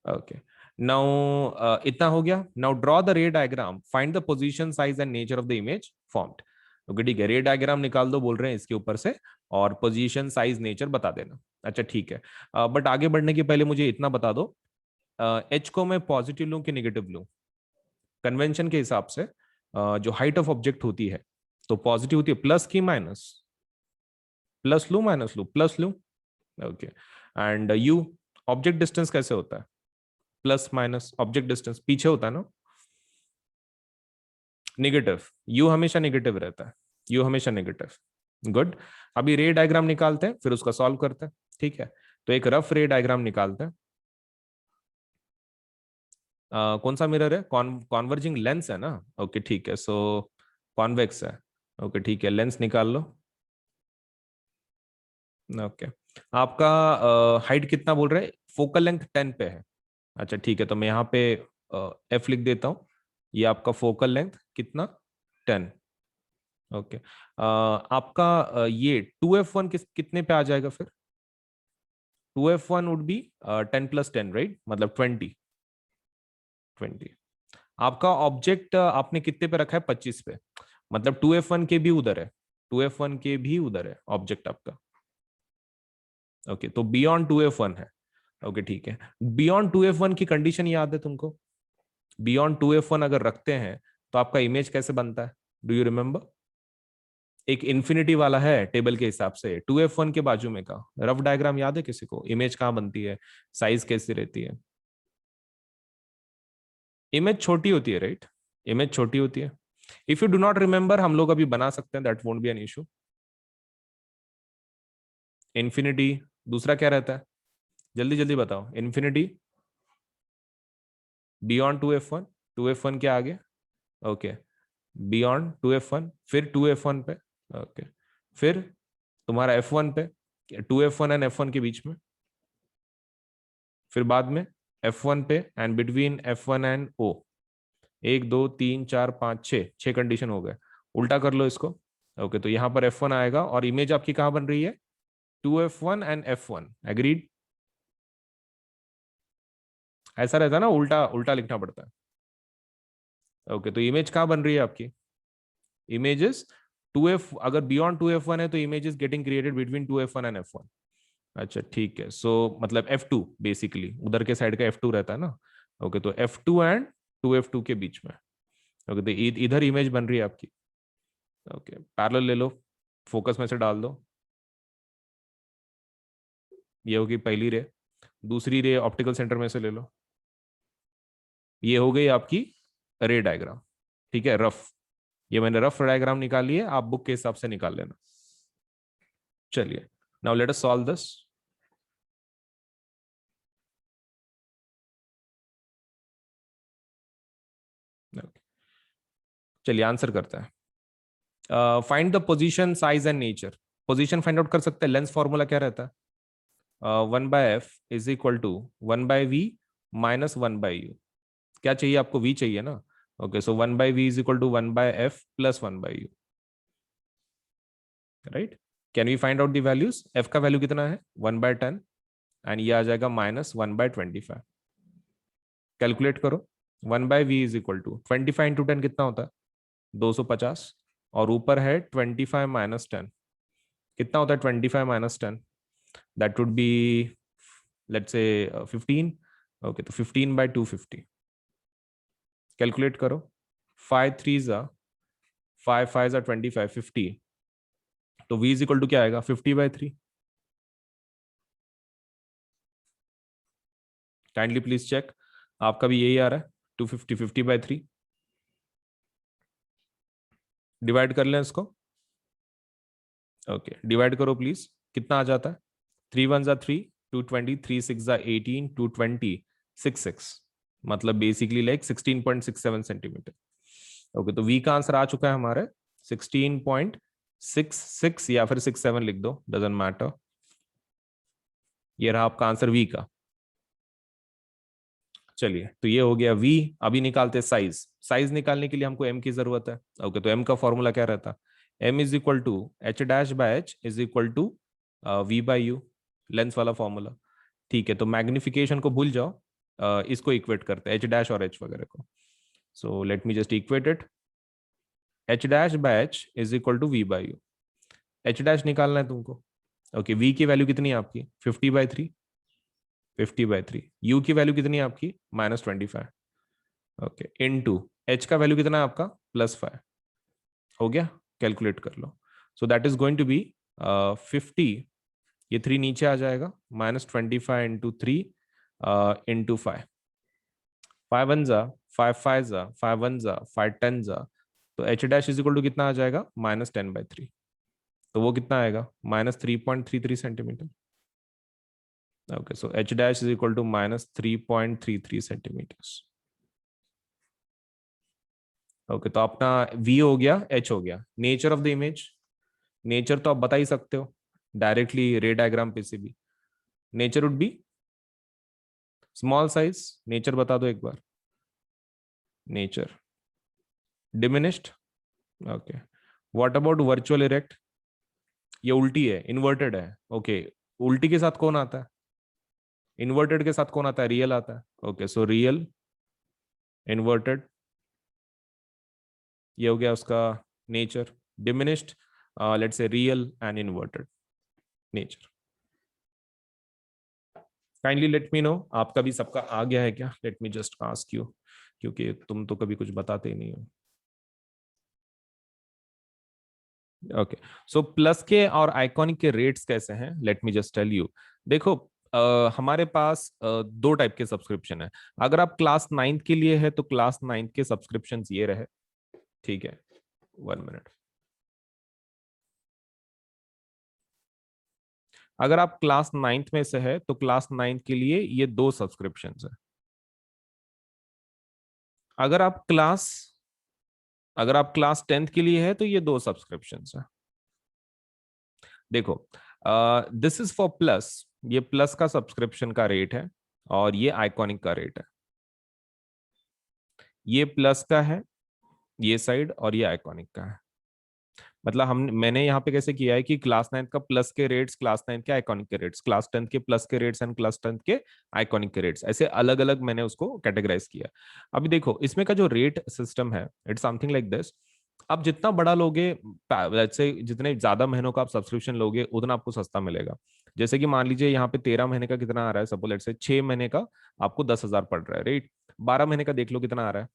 Okay, now इतना हो गया। Now draw the ray diagram, find the position, size and nature of the image formed. Okay ठीक है, रे डायग्राम निकाल दो बोल रहे हैं इसके ऊपर से, और पोजीशन, साइज, नेचर बता देना। अच्छा ठीक है, बट आगे बढ़ने के पहले मुझे इतना बता दो, एच को मैं पॉजिटिव लूं कि नेगेटिव लूं? कन्वेंशन के हिसाब से जो हाइट ऑफ ऑब्जेक्ट होती है तो पॉजिटिव होती है, प्लस की माइनस? प्लस लू माइनस लू? प्लस लू। Okay, and you, object distance कैसे होता है? प्लस माइनस, ऑब्जेक्ट डिस्टेंस पीछे होता है ना, नेगेटिव। यू हमेशा नेगेटिव रहता है, यू हमेशा नेगेटिव। गुड, अभी रे डायग्राम निकालते हैं फिर उसका सॉल्व करते हैं, ठीक है? तो एक रफ रे डायग्राम निकालते हैं। कौन सा मिरर है? कॉन्वर्जिंग लेंस है ना? ओके ठीक है, सो कॉन्वेक्स है। ओके ठीक है, लेंस निकाल लो। ओके, आपका हाइट कितना बोल रहे हैं? फोकल लेंथ 10 पे है। अच्छा ठीक है, तो मैं यहाँ पे एफ लिख देता हूँ। ये आपका फोकल लेंथ कितना? 10। ओके, आपका ये 2f1 कितने पे आ जाएगा फिर? 2f1 would be 10 + 10, right? मतलब 20, 20। आपका ऑब्जेक्ट आपने कितने पे रखा है? 25 पे, मतलब 2f1 के भी उधर है, 2f1 के भी उधर है ऑब्जेक्ट आपका। ओके, तो बियॉन्ड 2f1 है। ओके ठीक है, बियॉन्ड 2f1 की कंडीशन याद है तुमको? बियॉन्ड 2f1 अगर रखते हैं तो आपका इमेज कैसे बनता है? Do you remember? एक इन्फिनिटी वाला है टेबल के हिसाब से, 2f1 के बाजू में का रफ डायग्राम याद है किसी को? इमेज कहाँ बनती है, साइज कैसी रहती है? इमेज छोटी होती है, राइट? इमेज छोटी होती है। If you do not remember, हम लोग अभी बना सकते हैं, that won't be an issue. Infinity, दूसरा क्या रहता है? जल्दी जल्दी बताओ, इन्फिनिटी, बियॉन्ड 2f1, 2f1 के आगे। ओके, बियॉन्ड 2f1, फिर 2f1 पे। ओके, फिर तुम्हारा f1 पे, 2f1 एंड f1 के बीच में, फिर बाद में f1 पे and between f1 and o। 1 2 3 4 5 6 condition हो गए। उल्टा कर लो इसको। ओके, तो यहाँ पर f1 आएगा और इमेज आपकी कहाँ बन रही है? 2f1 and f1, agreed? ऐसा रहता है ना, उल्टा उल्टा लिखना पड़ता है। ओके, तो इमेज कहाँ बन रही है आपकी? इमेजेस 2f, अगर बियॉन्ड 2f1 है तो image is getting created between 2f1 and f1। अच्छा ठीक है, सो मतलब f2 बेसिकली उधर के साइड का f2 रहता है ना। ओके, तो f2 एंड 2f2 के बीच में। ओके, तो इधर इमेज बन रही है आपकी। ओके, पैरेलल ले लो, फोकस में से डाल दो। ये होगी पहली रे। दूसरी रे ऑप्टिकल सेंटर में से ले लो। ये हो गई आपकी रे डायग्राम। ठीक है, रफ। ये मैंने रफ डायग्राम निकाली है, आप बुक के हिसाब से निकाल लेना। चलिए, now let us solve this. चलिए आंसर करते हैं। Find the position, size and nature. Position find out कर सकते हैं, लेंस फॉर्मूला क्या रहता है? 1/f is equal to 1/v minus 1/u। क्या चाहिए आपको? v चाहिए ना। Okay, so 1/v is equal to 1/f plus 1/u। Right, can we find out the values? f का वैल्यू कितना है? 1/10, एंड ये आ जाएगा माइनस 1/25। कैलकुलेट करो। 1/v is equal to 25 into 10 कितना होता है? 250। और ऊपर है 25 माइनस 10, कितना होता है 25 minus 10? That would be, let's say 15। Okay, तो 15/250। कैलकुलेट करो। 5 3 जा 5 5 जा 25 50। तो v इज इक्वल टू क्या आएगा? 50/3। काइंडली प्लीज चेक, आपका भी यही आ रहा है 250, 50/3। डिवाइड कर लें इसको। ओके, डिवाइड करो प्लीज, कितना आ जाता है? 3 1 जा 3, 220, 3 6 जा 18, 220, 6 मतलब बेसिकली लाइक 16.67 सेंटीमीटर। ओके, तो v का आंसर आ चुका है हमारे 16.66, या फिर 67 लिख दो, डजेंट मैटर। ये रहा आपका आंसर v का। चलिए, तो ये हो गया v। अभी निकालते साइज। साइज निकालने के लिए हमको m की जरूरत है। ओके, तो m का फॉर्मूला क्या रहता है? m is equal to h' is equal to v/u, lens वाला फॉर्मूला। ठीक है, तो मैग्निफिकेशन को भूल जाओ, इसको इक्वेट करते हैं h' और h वगैरह को। So let me just equate it. h' is equal to v/u। h' निकालना है तुमको। ओके, v की वैल्यू कितनी है आपकी? 50/3। 50/3। u की वैल्यू कितनी है आपकी? -25। ओके, इनटू h का वैल्यू कितना है आपका? +5। हो गया, कैलकुलेट कर लो। So that is going to be 50। ये 3 नीचे आ जाएगा, -25 इंटू 3 इंटू 5। 5 1 जा 5 5 जा 5 1 जा 5 10 जा। तो h' इज इक्वल टू कितना आ जाएगा? -10/3। तो वो कितना आएगा? -3.33 centimetre. Okay, so h' is equal to -3.33 centimetre. Okay, तो अपना v हो गया, h हो गया। Nature of the image, nature तो आप बता ही सकते हो डायरेक्टली रे डायग्राम पे से भी। Nature would be small size. Nature बता दो एक बार। Nature diminished. Okay, what about virtual erect? ये उल्टी है, इन्वर्टेड है। ओके, उल्टी के साथ कौन आता है? इन्वर्टेड के साथ कौन आता है? रियल आता है। ओके, सो रियल, इन्वर्टेड, ये हो गया उसका nature. Diminished, let's say real and inverted nature. Kindly let me know, आपका भी सबका आ गया है क्या? Late me just ask you, क्योंकि तुम तो कभी कुछ बताते ही नहीं हो। ओके, सो प्लस के और आइकॉनिक के रेट्स कैसे हैं? Let me just tell you. देखो, हमारे पास दो टाइप के सब्सक्रिप्शन है। अगर आप क्लास 9th के लिए है तो क्लास 9th के सब्सक्रिप्शन ये रहे। ठीक है, 1 मिनट। अगर आप क्लास 9th में से है तो क्लास 9th के लिए ये दो सब्सक्रिप्शन है। अगर आप क्लास अगर आप क्लास 10th के लिए है तो ये दो सब्सक्रिप्शन है। देखो, दिस इज फॉर प्लस। ये प्लस का सब्सक्रिप्शन का रेट है, और ये आइकॉनिक का रेट है। ये प्लस का है ये साइड, और ये आइकॉनिक का है। मतलब हम मैंने यहाँ पे कैसे किया है कि क्लास 9 का प्लस के रेट्स, क्लास 9 के आइकॉनिक के रेट्स, क्लास 10 के प्लस के रेट्स एंड क्लास 10 के आइकॉनिक के रेट्स, ऐसे अलग अलग मैंने उसको कैटेगराइज किया। अभी देखो इसमें का जो रेट सिस्टम है, इट्स समथिंग लाइक दिस। आप जितना बड़ा लोगे, से जितने ज्यादा महीनों का आप सब्सक्रिप्शन लोगे उतना आपको सस्ता मिलेगा। जैसे कि मान लीजिए यहाँ पे 13 महीने का कितना आ रहा है, सपोज लेट्स से 6 महीने का आपको 10,000 पड़ रहा है, राइट। 12 महीने का देख लो कितना आ रहा है,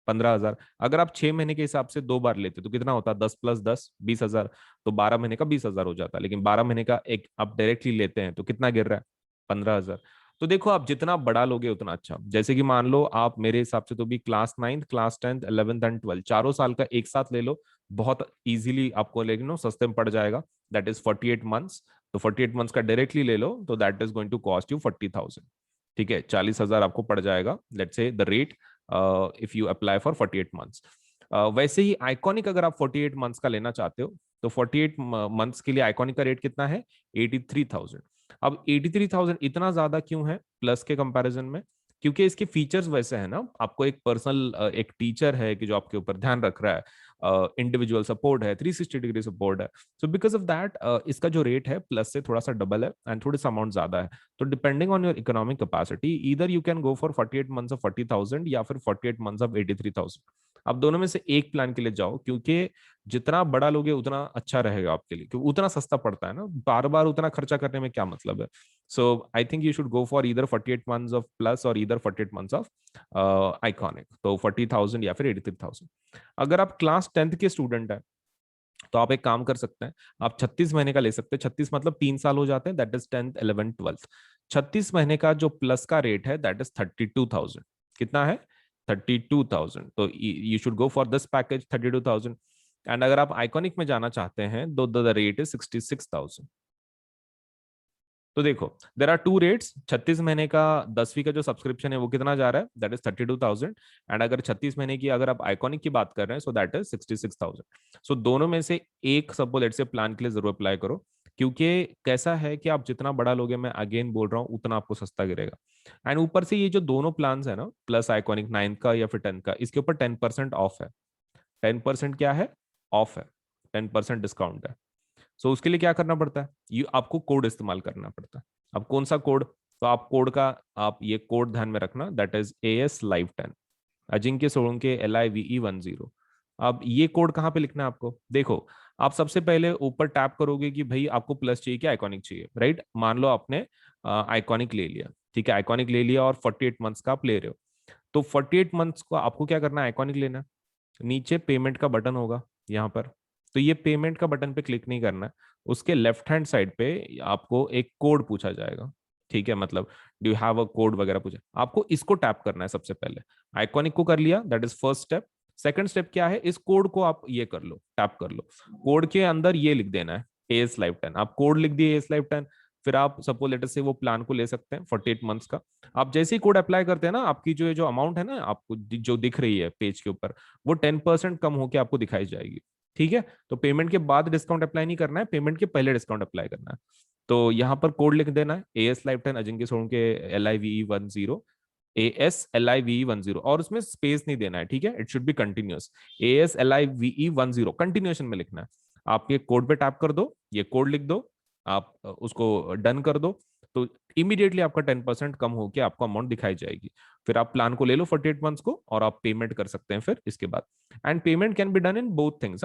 15,000। अगर आप 6 महीने के हिसाब से 2 बार लेते तो कितना होता है, 10 + 10 20,000। तो 12 महीने का 20,000 हो जाता है। लेकिन 12 महीने का एक आप डायरेक्टली लेते हैं तो कितना गिर रहा है, 15,000। तो देखो आप जितना बड़ा लोगे उतना अच्छा। जैसे कि मान लो आप मेरे हिसाब से तो भी क्लास 9, क्लास 10, 11th एंड 12 चारों साल का एक साथ ले लो, बहुत इजीली आपको लेकिन सस्ते में पड़ जाएगा। That is 48 months. तो 48 मंथ्स का डायरेक्टली ले लो तो that is going to cost you 40,000। ठीक है, 40,000 आपको पड़ जाएगा, let's say the rate, if you apply for 48 months. वैसे ही आइकॉनिक अगर आप 48 मंथ्स का लेना चाहते हो तो 48 मंथ्स के लिए आइकॉनिक का रेट कितना है, 83,000। अब 83,000 इतना ज्यादा क्यों है प्लस के कंपैरिजन में? क्योंकि इसके फीचर्स वैसे हैं ना, आपको एक पर्सनल एक टीचर है कि जो आपके ऊपर ध्यान रख रहा है, इंडिविजुअल सपोर्ट है, 360 डिग्री सपोर्ट है। सो बिकॉज ऑफ दैट इसका जो रेट है प्लस से थोड़ा सा डबल है एंड थोड़ी सा अमाउंट ज्यादा है। तो depending on your economic capacity, इधर you can go for 48 months of 40,000 या फिर 48 मंथ्स ऑफ 83,000। आप दोनों में से एक प्लान के लिए जाओ, क्योंकि जितना बड़ा लोगे उतना अच्छा रहेगा आपके लिए, क्योंकि उतना सस्ता पड़ता है ना, बार बार उतना खर्चा करने में क्या मतलब है। So I think you should go for इधर 48 मंथ्स ऑफ प्लस और इधर 48 मंथ्स ऑफ आइकॉनिक, तो 40,000 या फिर 83,000। अगर आप क्लास 10th के स्टूडेंट हैं तो आप एक काम कर सकते हैं, आप 36 महीने का ले सकते हैं। 36 मतलब 3 साल हो जाते हैं, that is 10th 11th 12th। 36 महीने का जो प्लस का रेट है दैट इज 32,000। कितना है, 32,000। तो you should go for this package 32,000। And अगर आप आइकॉनिक में जाना चाहते हैं तो द रेट इज 66,000। तो देखो देर आर टू रेट्स। 36 महीने का 10वीं का जो सब्सक्रिप्शन है वो कितना जा रहा है, दैट इज 32,000। एंड अगर 36 महीने की अगर आप आइकॉनिक की बात कर रहे हैं सो दैट इज 66,000। सो दोनों में से एक सपोज लेट्स से प्लान के लिए जरूर अप्लाई करो, क्योंकि कैसा है कि आप जितना बड़ा लोगे, मैं अगेन बोल रहा हूँ, उतना आपको सस्ता गिरेगा। एंड ऊपर से ये जो दोनों प्लान है ना, प्लस आइकॉनिक 9 का या फिर 10 का, इसके ऊपर 10% ऑफ है। 10% क्या है, ऑफ है, 10% डिस्काउंट है। सो उसके लिए क्या करना पड़ता है, ये आपको कोड इस्तेमाल करना पड़ता है। अब कौन सा कोड, तो आप कोड का, आप ये कोड ध्यान में रखना, that is AS Live 10, Ajinkya Solanke LIVE 10। अब ये कोड कहाँ पे लिखना है आपको, देखो आप सबसे पहले ऊपर टैप करोगे कि भाई आपको प्लस चाहिए कि आइकॉनिक चाहिए, राइट। मान लो आपने आइकॉनिक ले लिया, ठीक है, आइकॉनिक ले लिया और 48 मंथ्स का आप ले रहे हो। तो 48 मंथ्स को आपको क्या करना है, आइकॉनिक लेना है। नीचे पेमेंट का बटन होगा यहाँ पर, तो ये पेमेंट का बटन पे क्लिक नहीं करना है। उसके लेफ्ट हैंड साइड पे आपको एक कोड पूछा जाएगा, ठीक है, मतलब do you have a code वगैरह पूछा, आपको इसको टैप करना है सबसे पहले। आइकॉनिक को कर लिया, that is first step. Second step क्या है, इस कोड को आप ये कर लो, टैप कर लो। कोड के अंदर ये लिख देना है AS Live 10। आप कोड लिख दिए AS Live 10, फिर आप सपोज लेटर से वो प्लान को ले सकते हैं 48 मंथ्स का। आप जैसे ही कोड अप्लाई करते हैं ना, आपकी जो अमाउंट है ना आपको जो दिख रही है पेज के ऊपर, वो 10% कम होकर आपको दिखाई जाएगी। ठीक है, तो पेमेंट के बाद डिस्काउंट अप्लाई नहीं करना है, पेमेंट के पहले डिस्काउंट अप्लाई करना है। तो यहाँ पर कोड लिख देना है AS Live 10 Ajinkya Solanke LIVE 10, ASLIVE 10, और उसमें स्पेस नहीं देना है, ठीक है, it should be continuous. ASLIVE 10 continuation में लिखना है। आप ये कोड पे टैप कर दो, ये कोड लिख दो, आप उसको डन कर दो, तो इमीडिएटली आपका 10% कम होकर आपको अमाउंट दिखाई जाएगी। फिर आप प्लान को ले लो 48 मंथ्स को और आप पेमेंट कर सकते हैं फिर इसके बाद। And payment can be done in both things.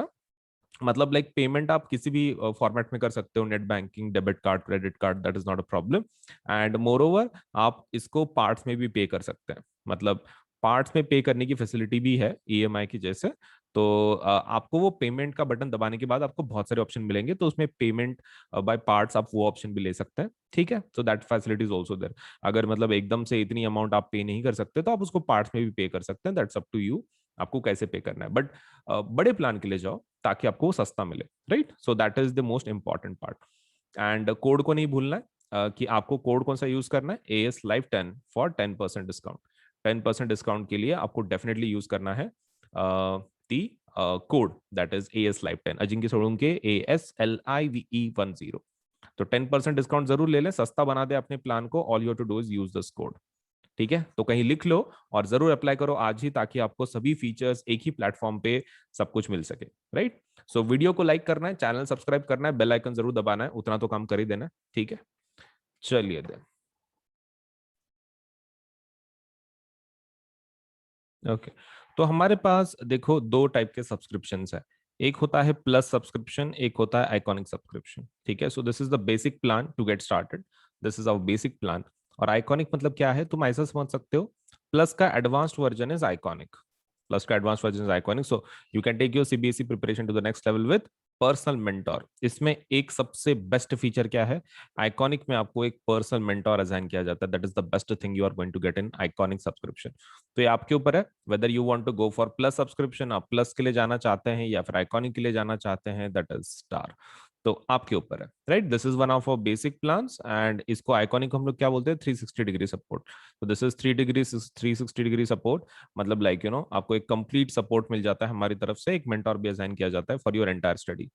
मतलब लाइक पेमेंट आप किसी भी फॉर्मेट में कर सकते हो, net banking, debit card, credit card, that is not a problem. And more over आप इसको पार्ट्स में भी पे कर सकते हैं, मतलब पार्ट्स में पे करने की फैसिलिटी भी है EMI की जैसे। तो आपको वो पेमेंट का बटन दबाने के बाद आपको बहुत सारे ऑप्शन मिलेंगे, तो उसमें पेमेंट बाय पार्ट्स आप वो ऑप्शन भी ले सकते हैं, ठीक है। So that facility is also there. अगर मतलब एकदम से इतनी अमाउंट आप पे नहीं कर सकते तो आप उसको पार्ट्स में भी पे कर सकते हैं, दैट्स अप टू यू, आपको कैसे पे करना है। बट बड़े प्लान के लिए जाओ ताकि आपको वो सस्ता मिले, right. So that is the most important part. And code को नहीं भूलना है कि आपको कोड कौन सा यूज करना है, AS Live 10 for 10% discount. 10% discount के लिए आपको डेफिनेटली यूज करना है दी code, that is AS Live 10 Ajinkya Solanke ASLIVE 10। तो 10% डिस्काउंट जरूर ले लें, सस्ता बना दे अपने प्लान को, all you to do is use this code, ठीक है, तो कहीं लिख लो और जरूर अप्लाई करो आज ही, ताकि आपको सभी फीचर्स एक ही प्लेटफॉर्म पे सब कुछ मिल सके, राइट। सो वीडियो को लाइक करना है, चैनल सब्सक्राइब करना है, बेल आइकन जरूर दबाना है, उतना तो काम कर ही देना है, ठीक है। चलिए देन, ओके। तो हमारे पास देखो दो टाइप के सब्सक्रिप्शन है, एक होता है प्लस सब्सक्रिप्शन, एक होता है आइकॉनिक सब्सक्रिप्शन, ठीक है। So this is the basic plan to get started, this is our basic plan. और आइकॉनिक मतलब क्या है, तुम ऐसा समझ सकते हो, प्लस का advanced version is iconic, plus का advance version is iconic. So you can take your CBSE preparation to the next level with personal mentor. इसमें एक सबसे बेस्ट फीचर क्या है, आइकॉनिक में आपको एक पर्सनल मेंटोर असाइन किया जाता है, that is the best thing you are going to get in Iconic subscription. तो ये आपके ऊपर है whether you want to go for Plus subscription, आप प्लस के लिए जाना चाहते हैं या फिर आइकॉनिक के लिए जाना चाहते हैं, दैट इज स्टार। तो आपके ऊपर है, right. This is one of our basic plans, and इसको आइकॉनिक हम लोग क्या बोलते हैं, 360 डिग्री सपोर्ट। तो दिस इज 360 डिग्री सपोर्ट, मतलब लाइक यू नो आपको एक कंप्लीट सपोर्ट मिल जाता है हमारी तरफ से, एक मेंटोर भी असाइन किया जाता है for your entire study.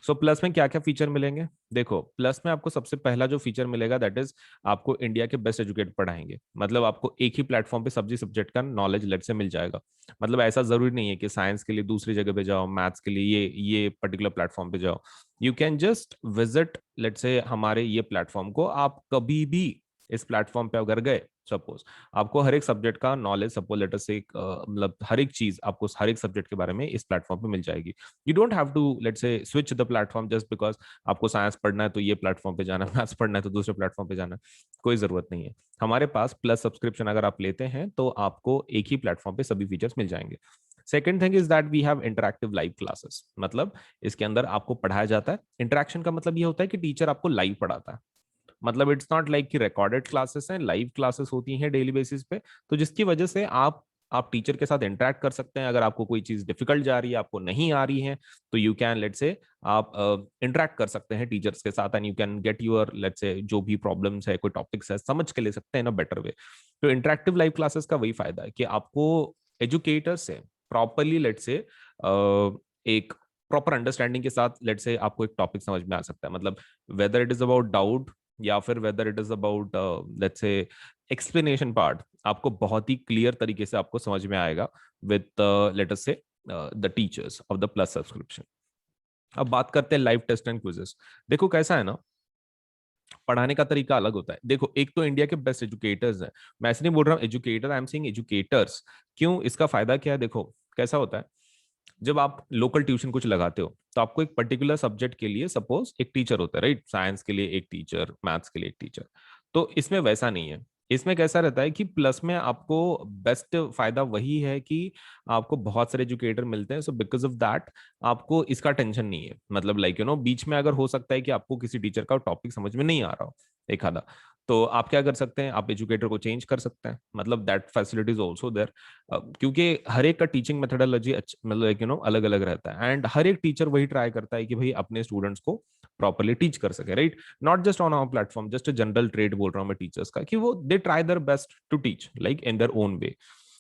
So plus में क्या क्या फीचर मिलेंगे, देखो प्लस में आपको सबसे पहला जो फीचर मिलेगा दैट इज आपको इंडिया के बेस्ट एजुकेट पढ़ाएंगे, मतलब आपको एक ही प्लेटफॉर्म पे सब्जी सब्जेक्ट का नॉलेज लेट से मिल जाएगा। मतलब ऐसा जरूरी नहीं है कि साइंस के लिए दूसरी जगह पे जाओ, मैथ्स के लिए ये पर्टिकुलर प्लेटफॉर्म पे जाओ। You can just visit let's say हमारे ये प्लेटफॉर्म को, आप कभी भी इस प्लेटफॉर्म पे अगर गए, सपोज आपको हर एक सब्जेक्ट का नॉलेज, सपोज लेटर से मतलब हर एक चीज आपको हर एक सब्जेक्ट के बारे में इस प्लेटफॉर्म पे मिल जाएगी। You don't have to let's say switch the platform just because आपको साइंस पढ़ना है तो ये प्लेटफॉर्म पे जाना है, मैथ्स पढ़ना है तो दूसरे प्लेटफॉर्म पे जाना है, कोई जरूरत नहीं है। हमारे पास प्लस सब्सक्रिप्शन अगर आप लेते हैं तो आपको एक ही प्लेटफॉर्म पे सभी फीचर्स मिल जाएंगे। Second thing is that we have interactive live classes, मतलब इसके अंदर आपको पढ़ाया जाता है। इंटरेक्शन का मतलब ये होता है कि टीचर आपको लाइव पढ़ाता है, मतलब इट्स नॉट लाइक कि रिकॉर्डेड क्लासेस हैं, लाइव क्लासेस होती हैं डेली बेसिस पे। तो जिसकी वजह से आप टीचर के साथ इंटरेक्ट कर सकते हैं, अगर आपको कोई चीज डिफिकल्ट जा रही है, आपको नहीं आ रही है, तो यू कैन लेट से आप इंटरेक्ट कर सकते हैं टीचर्स के साथ, and you can get your let's say जो भी प्रॉब्लम्स है, कोई टॉपिक्स है, समझ के ले सकते हैं इन अ बेटर वे। तो इंटरेक्टिव लाइव क्लासेस का वही फायदा है कि आपको एजुकेटर से प्रॉपरली लेट से एक प्रॉपर अंडरस्टैंडिंग के साथ लेट से आपको एक टॉपिक समझ में आ सकता है, मतलब whether it is about doubt या फिर whether it is about let's say explanation part, आपको बहुत ही क्लियर तरीके से आपको समझ में आएगा विद लेट अस से the teachers of the Plus subscription. अब बात करते हैं लाइव टेस्ट एंड क्विजेस। देखो कैसा है ना, पढ़ाने का तरीका अलग होता है। देखो एक तो इंडिया के बेस्ट एजुकेटर्स हैं, मैं ऐसे नहीं बोल रहा हूँ educator, I am saying educators. क्यों, इसका फायदा क्या है, देखो कैसा होता है, जब आप लोकल ट्यूशन कुछ लगाते हो तो आपको एक पर्टिकुलर सब्जेक्ट के लिए सपोज एक टीचर होता है, राइट। साइंस के लिए एक टीचर, मैथ्स के लिए एक टीचर। तो इसमें वैसा नहीं है, इसमें कैसा रहता है कि प्लस में आपको बेस्ट फायदा वही है कि आपको बहुत सारे एजुकेटर मिलते हैं, सो बिकॉज ऑफ दैट आपको इसका टेंशन नहीं है। मतलब लाइक यू नो बीच में अगर हो सकता है कि आपको किसी टीचर का टॉपिक समझ में नहीं आ रहा हो एक आधा, तो आप क्या कर सकते हैं, आप एजुकेटर को चेंज कर सकते हैं, मतलब that facility is also there. क्योंकि हर एक का टीचिंग मेथोडोलॉजी मतलब यू नो अलग अलग रहता है, एंड हर एक टीचर वही ट्राई करता है कि भाई अपने स्टूडेंट्स को प्रॉपरली टीच कर सके, right. Not just on our platform, just general trade बोल रहा हूँ मैं टीचर्स का, कि वो they try their best to teach like in their own way.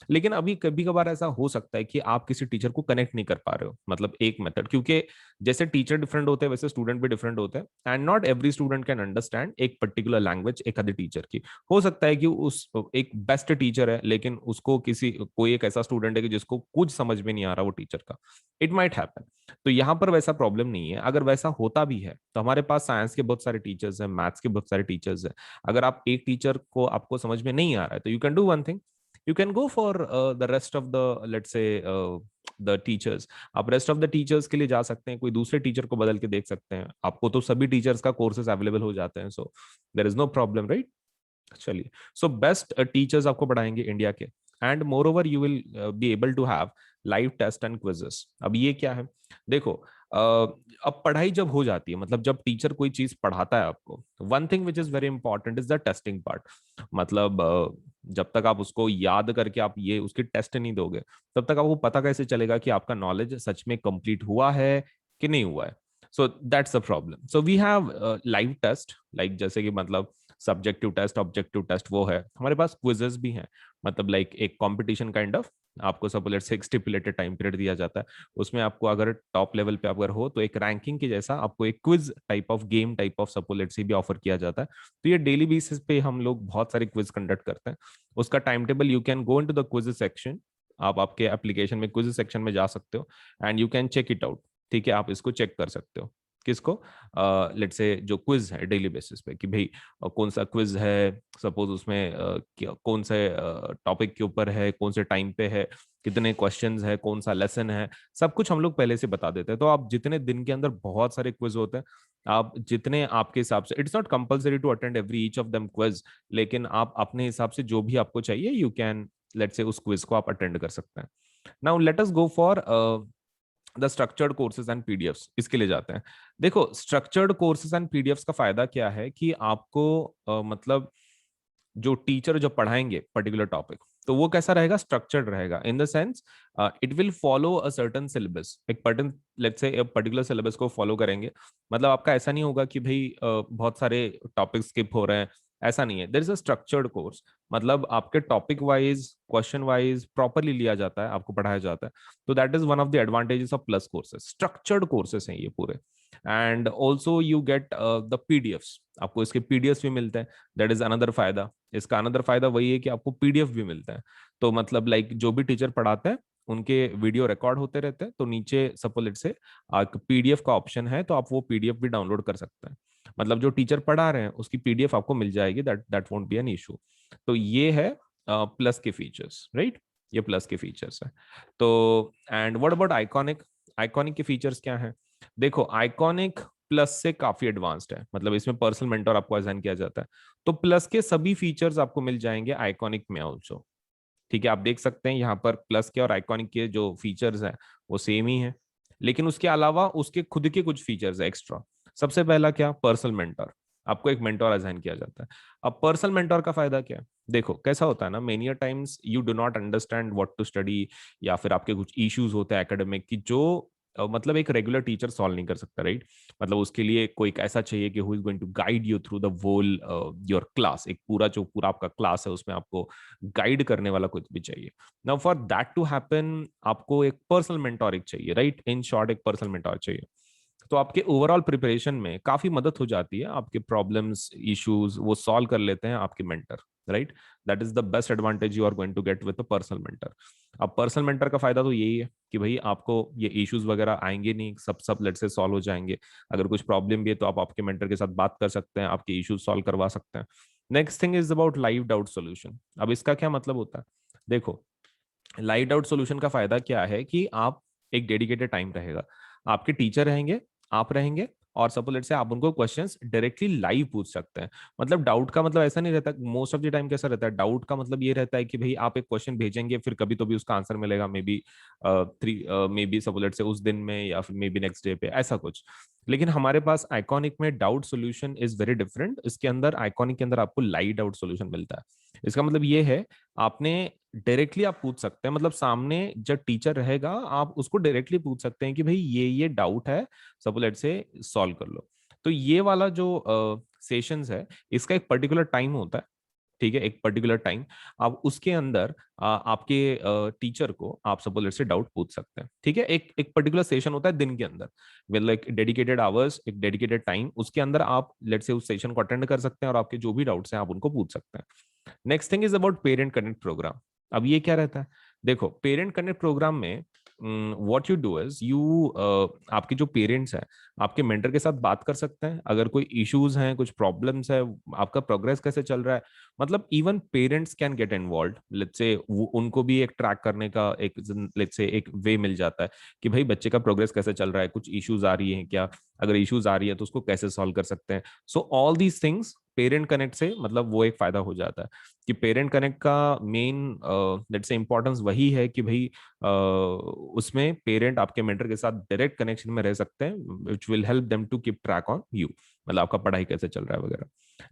लेकिन अभी कभी कभार ऐसा हो सकता है कि आप किसी टीचर को कनेक्ट नहीं कर पा रहे हो, मतलब एक मेथड, क्योंकि जैसे टीचर डिफरेंट होते हैं वैसे स्टूडेंट भी डिफरेंट होते हैं, and not every student can understand एक पर्टिकुलर लैंग्वेज एक आधे टीचर की। हो सकता है कि उस एक बेस्ट टीचर है लेकिन उसको किसी कोई एक ऐसा स्टूडेंट है कि जिसको कुछ समझ में नहीं आ रहा वो टीचर का, इट माइट हैपन। तो यहाँ पर वैसा प्रॉब्लम नहीं है, अगर वैसा होता भी है तो हमारे पास साइंस के बहुत सारे टीचर्स हैं, मैथ्स के बहुत सारे टीचर्स हैं। अगर आप एक टीचर को आपको समझ में नहीं आ रहा है तो you can do one thing, you can go for the rest of the let's say the teachers। आप रेस्ट ऑफ द टीचर्स के लिए जा सकते हैं, कोई दूसरे टीचर को बदल के देख सकते हैं, आपको तो सभी टीचर्स का कोर्सेज अवेलेबल हो जाते हैं, so there is no problem, right. चलिए, सो बेस्ट टीचर्स आपको पढ़ाएंगे इंडिया के, and moreover you will be able to have live test and quizzes. अब ये क्या है, देखो अब पढ़ाई जब हो जाती है, मतलब जब टीचर कोई चीज पढ़ाता है आपको, one thing which is very important is the testing part. मतलब जब तक आप उसको याद करके आप ये उसकी टेस्ट नहीं दोगे, तब तक आपको पता कैसे चलेगा कि आपका नॉलेज सच में कंप्लीट हुआ है कि नहीं हुआ है। So that's a problem. So we have live test, like जैसे कि मतलब सब्जेक्टिव टेस्ट, ऑब्जेक्टिव टेस्ट वो है, हमारे पास क्विजेस भी हैं, मतलब लाइक एक कंपटीशन काइंड ऑफ, आपको सपोज से एक स्टिपुलेटेड टाइम पीरियड दिया जाता है, उसमें आपको अगर टॉप लेवल पे अगर हो तो एक रैंकिंग के जैसा आपको एक quiz type of game type of suppose से भी ऑफर किया जाता है। तो ये डेली बेसिस पे हम लोग बहुत सारे क्विज कंडक्ट करते हैं। उसका time table, you can go into the quiz section, आप आपके एप्लीकेशन में क्विज सेक्शन में जा सकते हो and you can check it out. ठीक है, आप इसको चेक कर सकते हो। किसको? लेट्स से जो क्विज है डेली बेसिस पे कि भाई कौन सा क्विज है, सपोज उसमें कौन से टॉपिक के ऊपर है, कौन से टाइम पे है, कितने क्वेश्चंस है, कौन सा लेसन है, सब कुछ हम लोग पहले से बता देते हैं। तो आप जितने दिन के अंदर बहुत सारे क्विज होते हैं, आप जितने आपके हिसाब से, it's not compulsory to attend every each of them quiz, लेकिन आप अपने हिसाब से जो भी आपको चाहिए यू कैन लेट्स से उस क्विज को आप अटेंड कर सकते हैं। Now let us go for the structured courses and PDFs, इसके लिए जाते हैं। देखो स्ट्रक्चर्ड कोर्सेज एंड पीडीएफ्स का फायदा क्या है कि आपको मतलब जो टीचर जो पढ़ाएंगे पर्टिकुलर टॉपिक, तो वो कैसा रहेगा, स्ट्रक्चर्ड रहेगा in the sense it will follow a certain syllabus, एक पर्टन लेट्स से पर्टिकुलर सिलेबस को फॉलो करेंगे। मतलब आपका ऐसा नहीं होगा कि भाई बहुत सारे टॉपिक स्किप हो रहे हैं, ऐसा नहीं है। There is a structured course, मतलब आपके topic wise question wise properly लिया जाता है, आपको पढ़ाया जाता है। तो that is one of the advantages of Plus courses, structured courses हैं ये पूरे। And also you get the PDFs, आपको इसके पीडीएफ्स भी मिलते हैं, दैट इज अनदर फायदा। इसका अनदर फायदा वही है कि आपको पीडीएफ भी मिलता है। तो मतलब लाइक जो भी टीचर पढ़ाते हैं उनके वीडियो रिकॉर्ड होते रहते हैं, तो नीचे सपोज से पीडीएफ का ऑप्शन है, तो आप वो पीडीएफ भी डाउनलोड कर सकते हैं। मतलब जो टीचर पढ़ा रहे हैं उसकी पीडीएफ आपको मिल जाएगी, that that won't be an issue. तो ये है प्लस के फीचर्स, राइट? ये प्लस के फीचर्स है। तो and what about iconic? Iconic के फीचर्स क्या है? देखो आइकॉनिक प्लस से काफी एडवांस्ड है, मतलब इसमें पर्सनल मेंटर आपको असाइन किया जाता है। तो प्लस के सभी फीचर्स आपको मिल जाएंगे आइकॉनिक में ऑल्सो। ठीक है, आप देख सकते हैं यहाँ पर प्लस के और आइकॉनिक के जो फीचर्स हैं वो सेम ही है, लेकिन उसके अलावा उसके खुद के कुछ फीचर्स है एक्स्ट्रा। सबसे पहला क्या, पर्सनल मेंटर, आपको एक मेंटर असाइन किया जाता है। अब पर्सनल मेंटर का फायदा क्या है? देखो कैसा होता है ना, many times you do not understand what to study, या फिर आपके कुछ इश्यूज होते हैं एकेडमिक की जो मतलब एक रेगुलर टीचर सॉल्व नहीं कर सकता, राइट? मतलब उसके लिए कोई एक ऐसा चाहिए कि who is going to guide you through the whole your class, एक पूरा जो पूरा आपका क्लास है उसमें आपको गाइड करने वाला कुछ भी चाहिए। Now for that to happen आपको एक पर्सनल मेंटोर एक चाहिए, राइट? इन शॉर्ट एक पर्सनल मेंटोर चाहिए। तो आपके ओवरऑल प्रिपरेशन में काफी मदद हो जाती है, आपके प्रॉब्लम्स इश्यूज वो सॉल्व कर लेते हैं आपके mentor, right? That is the best advantage you are going to get with a personal mentor. अब पर्सनल मेंटर का फायदा तो यही है कि भाई आपको ये इश्यूज वगैरह आएंगे नहीं, सब सब लेट से सॉल्व हो जाएंगे। अगर कुछ प्रॉब्लम भी है तो आप आपके मेंटर के साथ बात कर सकते हैं, आपके इश्यूज सॉल्व करवा सकते हैं। Next thing is about live doubt solution. अब इसका क्या मतलब होता है? देखो लाइट आउट सॉल्यूशन का फायदा क्या है कि आप एक डेडिकेटेड टाइम रहेगा, आपके टीचर रहेंगे, आप रहेंगे, और सपोज लेट से आप उनको क्वेश्चंस डायरेक्टली लाइव पूछ सकते हैं। मतलब डाउट का मतलब ऐसा नहीं रहता, मोस्ट ऑफ द टाइम कैसा रहता है, डाउट का मतलब ये रहता है कि भाई आप एक क्वेश्चन भेजेंगे, फिर कभी तो भी उसका आंसर मिलेगा, may be may be suppose let से उस दिन में या फिर मे बी नेक्स्ट डे पे, ऐसा कुछ। लेकिन हमारे पास आइकॉनिक में doubt solution is very different. इसके अंदर आइकॉनिक के अंदर आपको लाइव डाउट सोल्यूशन मिलता है। इसका मतलब ये है आपने डायरेक्टली आप पूछ सकते हैं, मतलब सामने जब टीचर रहेगा आप उसको डायरेक्टली पूछ सकते हैं कि भाई ये डाउट है, सपोज लेट से सॉल्व कर लो। तो ये वाला जो सेशंस है इसका एक पर्टिकुलर टाइम होता है। ठीक है, एक पर्टिकुलर टाइम, आप उसके अंदर आपके टीचर को आप सपोज लेट से डाउट पूछ सकते हैं। ठीक है, एक एक पर्टिकुलर सेशन होता है दिन के अंदर, मतलब एक डेडिकेटेड आवर्स, एक डेडिकेटेड टाइम, उसके अंदर आप लेट से उस सेशन को अटेंड कर सकते हैं और आपके जो भी डाउट्स हैं आप उनको पूछ सकते हैं। Next thing is about parent connect program. अब ये क्या रहता है? देखो पेरेंट कनेक्ट प्रोग्राम में what you do is you आपके जो पेरेंट्स हैं आपके मेंटर के साथ बात कर सकते हैं, अगर कोई इश्यूज हैं, कुछ प्रॉब्लम्स है, आपका प्रोग्रेस कैसे चल रहा है। मतलब even parents can get involve, let's say उनको भी एक ट्रैक करने का एक लेट्स से एक वे मिल जाता है कि भाई बच्चे का प्रोग्रेस कैसे चल रहा है, कुछ इश्यूज आ रही हैं क्या, अगर इश्यूज आ रही है तो उसको कैसे सॉल्व कर सकते हैं। So all these things parent connect से मतलब वो एक फायदा हो जाता है कि पेरेंट कनेक्ट का मेन लेट्स से इंपॉर्टेंस वही है कि भाई उसमें पेरेंट आपके मेंटर के साथ डायरेक्ट कनेक्शन में रह सकते हैं, which will help them to keep track on you, मतलब आपका पढ़ाई कैसे चल रहा है वगैरह।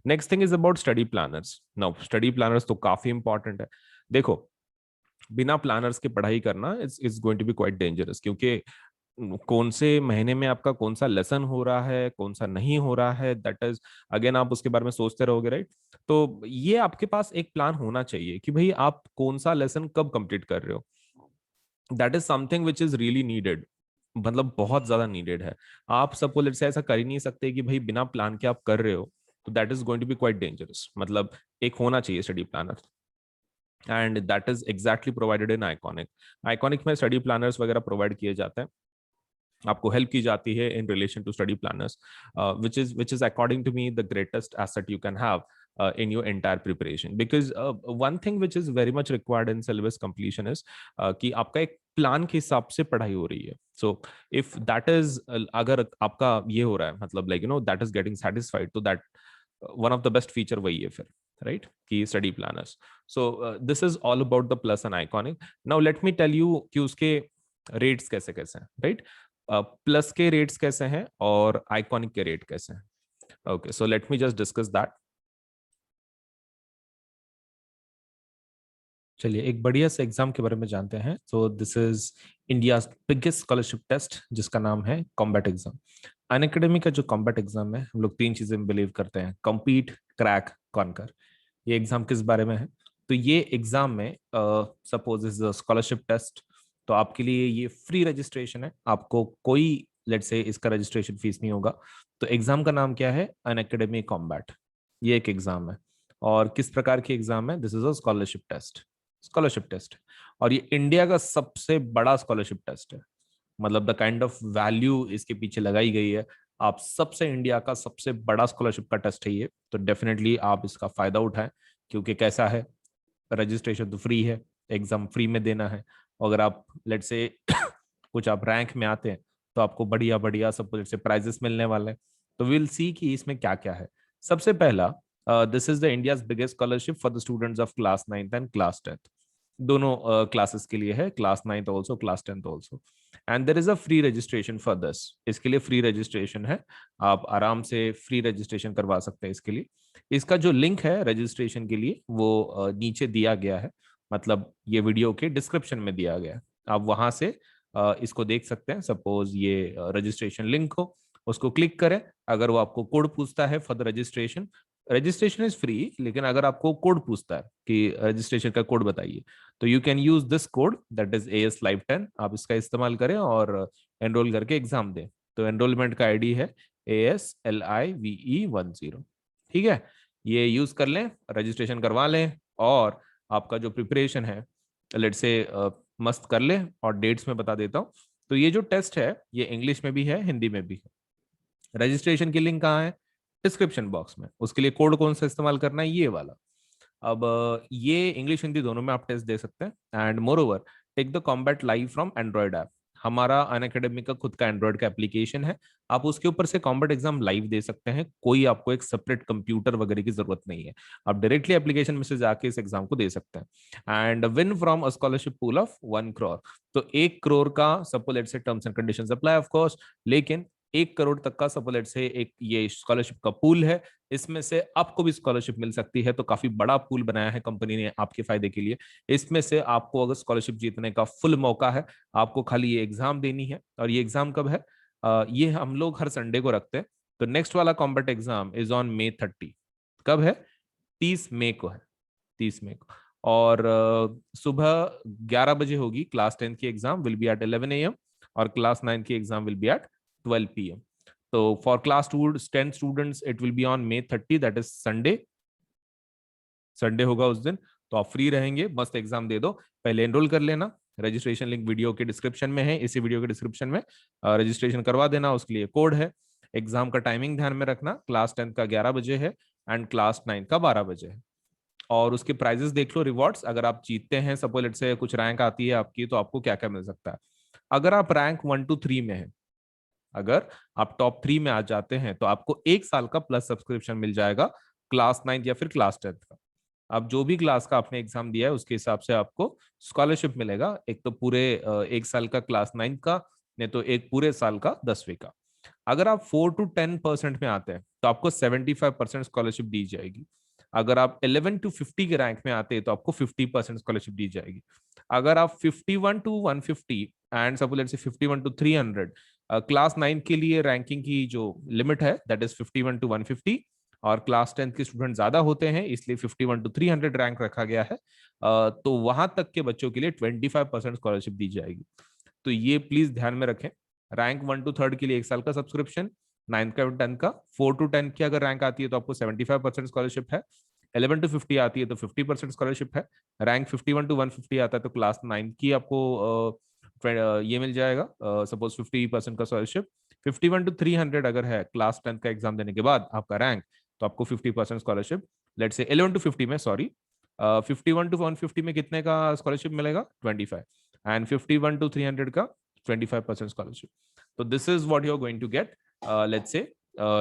Next thing is about study planners. Now study planners तो काफी इंपॉर्टेंट है। देखो बिना प्लानर्स के पढ़ाई करना is going to be quite dangerous, क्योंकि कौन से महीने में आपका कौन सा लेसन हो रहा है, कौन सा नहीं हो रहा है, दैट इज अगेन आप उसके बारे में सोचते रहोगे, राइट? तो ये आपके पास एक प्लान होना चाहिए कि भाई आप कौन सा लेसन कब कंप्लीट कर रहे हो। That is something which is really needed, मतलब बहुत ज्यादा नीडेड है। आप सपोज से ऐसा कर ही नहीं सकते कि भाई बिना प्लान के आप कर रहे हो, तो that is going to be quite dangerous. मतलब एक होना चाहिए study planner, and that is exactly provided in Iconic. Iconic में स्टडी प्लानर्स वगैरह प्रोवाइड किए जाते हैं, आपको हेल्प की जाती है in relation to study planners, which is according to me the greatest asset you can have in your entire preparation, because one thing which is very much required in syllabus completion is कि आपका एक plan के हिसाब से पढ़ाई हो रही है। सो इफ दैट इज, अगर आपका ये हो रहा है, मतलब like that is getting satisfied, तो that one of the best feature वही है फिर, राइट, कि study planners. So this is all about the plus and iconic. Now let me tell you कि उसके रेट्स कैसे कैसे हैं, राइट। प्लस के रेट्स कैसे हैं और आइकॉनिक के रेट कैसे हैं। Okay, so let me just discuss that. चलिए एक बढ़िया से एग्जाम के बारे में जानते हैं। तो this is India biggest scholarship test, जिसका नाम है कॉम्बैट एग्जाम। अनअकैडमी का जो कॉम्बैट एग्जाम है, हम लोग तीन चीजें में बिलीव करते हैं: कम्पीट, क्रैक, कॉन्कर। ये एग्जाम किस बारे में है? तो ये एग्जाम में सपोज इज स्कॉलरशिप टेस्ट, तो आपके लिए ये फ्री रजिस्ट्रेशन है, आपको कोई लेट्स से इसका रजिस्ट्रेशन फीस नहीं होगा। तो एग्जाम का नाम क्या है? Unacademy combat. ये एक एग्जाम है। और किस प्रकार की एग्जाम है? This is a scholarship test, scholarship test. और ये इंडिया का सबसे बड़ा स्कॉलरशिप टेस्ट है, मतलब द काइंड ऑफ वैल्यू इसके पीछे लगाई गई है। आप सबसे इंडिया का सबसे बड़ा स्कॉलरशिप का टेस्ट है ये, तो डेफिनेटली आप इसका फायदा उठाएं। क्योंकि कैसा है, रजिस्ट्रेशन तो फ्री है, एग्जाम फ्री में देना है। अगर आप लेट से कुछ आप रैंक में आते हैं, तो आपको बढ़िया बढ़िया सब लेट से प्राइजेस मिलने वाले हैं। तो विल सी कि इसमें क्या क्या है। सबसे पहला, this is the India's biggest scholarship for the students of class 9th and class 10th। दोनों क्लासेस के लिए है, class 9th also, class 10th also. And there is a free registration for this. इसके लिए फ्री रजिस्ट्रेशन है, आप आराम से फ्री रजिस्ट्रेशन करवा सकते हैं इसके लिए। इसका जो लिंक है रजिस्ट्रेशन के लिए, वो नीचे दिया गया है, मतलब ये वीडियो के डिस्क्रिप्शन में दिया गया है। आप वहां से इसको देख सकते हैं। सपोज ये रजिस्ट्रेशन लिंक हो, उसको क्लिक करें। अगर वो आपको कोड पूछता है for the registration, registration is free, लेकिन अगर आपको कोड पूछता है कि रजिस्ट्रेशन का कोड बताइए, तो you can use this code, that is AS Live 10। आप इसका इस्तेमाल करें और एनरोल करके एग्जाम दें। तो एनरोलमेंट का आईडी है ASLIVE10। ठीक है, ये यूज कर लें, रजिस्ट्रेशन करवा लें, और आपका जो प्रिपरेशन है लेट से मस्त कर लें। और डेट्स में बता देता हूँ। तो ये जो टेस्ट है, ये इंग्लिश में भी है, हिंदी में भी है। रजिस्ट्रेशन की लिंक कहाँ है? डिस्क्रिप्शन बॉक्स में। उसके लिए कोड कौन सा इस्तेमाल करना है? ये वाला। अब ये इंग्लिश हिंदी दोनों में आप टेस्ट दे सकते हैं। And moreover, take the combat live from Android app. हमारा अनअकैडमी का खुद का एंड्रॉइड का एप्लीकेशन है, आप उसके ऊपर से कॉम्बैट एग्जाम लाइव दे सकते हैं। कोई आपको एक सेपरेट कंप्यूटर वगैरह की जरूरत नहीं है, आप डायरेक्टली एप्लीकेशन में से जाके इस एग्जाम को दे सकते हैं। And win from a scholarship pool of 1 crore। तो 1 crore का सपोज से terms and conditions apply of course, लेकिन 1 crore तक का सपोज से एक ये स्कॉलरशिप का पूल है। इसमें से आपको भी स्कॉलरशिप मिल सकती है, तो काफी बड़ा पूल बनाया है कंपनी ने आपके फायदे के लिए। इसमें से आपको अगर स्कॉलरशिप जीतने का फुल मौका है, आपको खाली ये एग्जाम देनी है। और ये एग्जाम कब है? ये हम लोग हर संडे को रखते हैं। तो नेक्स्ट वाला combat exam is on May 30। कब है? 30 मई को है, 30 मई को। और सुबह 11 बजे होगी। क्लास 10 की exam will be at 11 AM, और क्लास 9 की exam will be at 12 PM। तो for class 10 students it will be on May 30, that is Sunday. Sunday होगा उस दिन, तो आप फ्री रहेंगे, मस्त एग्जाम दे दो। पहले एनरोल कर लेना, रजिस्ट्रेशन लिंक वीडियो के डिस्क्रिप्शन में है, इसी वीडियो के डिस्क्रिप्शन में रजिस्ट्रेशन करवा देना। उसके लिए कोड है। एग्जाम का टाइमिंग ध्यान में रखना, क्लास 10 का 11 बजे है, एंड क्लास 9 का 12 बजे है। और उसके प्राइजेस देख लो, रिवॉर्ड्स। अगर आप जीतते हैं, सपोज लेट से कुछ रैंक आती है आपकी, तो आपको क्या क्या मिल सकता है। अगर आप रैंक 1 to 3 में है, अगर आप टॉप 3 में आ जाते हैं, तो आपको 1 साल का प्लस सब्सक्रिप्शन मिल जाएगा, क्लास 9 या फिर क्लास 10 का। आप जो भी क्लास का आपने एग्जाम दिया है, उसके हिसाब से आपको स्कॉलरशिप मिलेगा। एक तो पूरे 1 साल का क्लास 9 का, नहीं तो एक पूरे साल का 10वीं का। अगर आप 4 to 10% में आते हैं, तो आपको 75% स्कॉलरशिप दी जाएगी। अगर आप 11 to 50 के रैंक में आते हैं, तो आपको 50% स्कॉलरशिप दी जाएगी। अगर आप 51 to 150 and suppose let's say 51 to 300, class 9 के लिए रैंकिंग की जो लिमिट है दैट इज 51 to 150, और क्लास 10th के स्टूडेंट ज्यादा होते हैं, इसलिए 51 to 300 रैंक रखा गया है। तो वहां तक के बच्चों के लिए 25% स्कॉलरशिप दी जाएगी। तो ये प्लीज ध्यान में रखें। रैंक 1 to 3rd के लिए 1 साल का सब्सक्रिप्शन, 9th का 10th का, 4 to 10 की अगर रैंक आती है तो आपको 75% स्कॉलरशिप है, 11 to 50 आती है तो 50% स्कॉलरशिप है, रैंक 51 to 150 आता है तो क्लास 9 की आपको ये मिल जाएगा सपोज 50% का स्कॉलरशिप। 51 to 300 अगर है क्लास 10 का एग्जाम देने के बाद आपका रैंक, तो आपको 50% स्कॉलरशिप। लेट से 11 to 50 में, सॉरी, 51 to 150 में कितने का स्कॉलरशिप मिलेगा? 25। एंड 51 to 300 का 25% स्कॉलरशिप। तो this is what you are going to get, let's say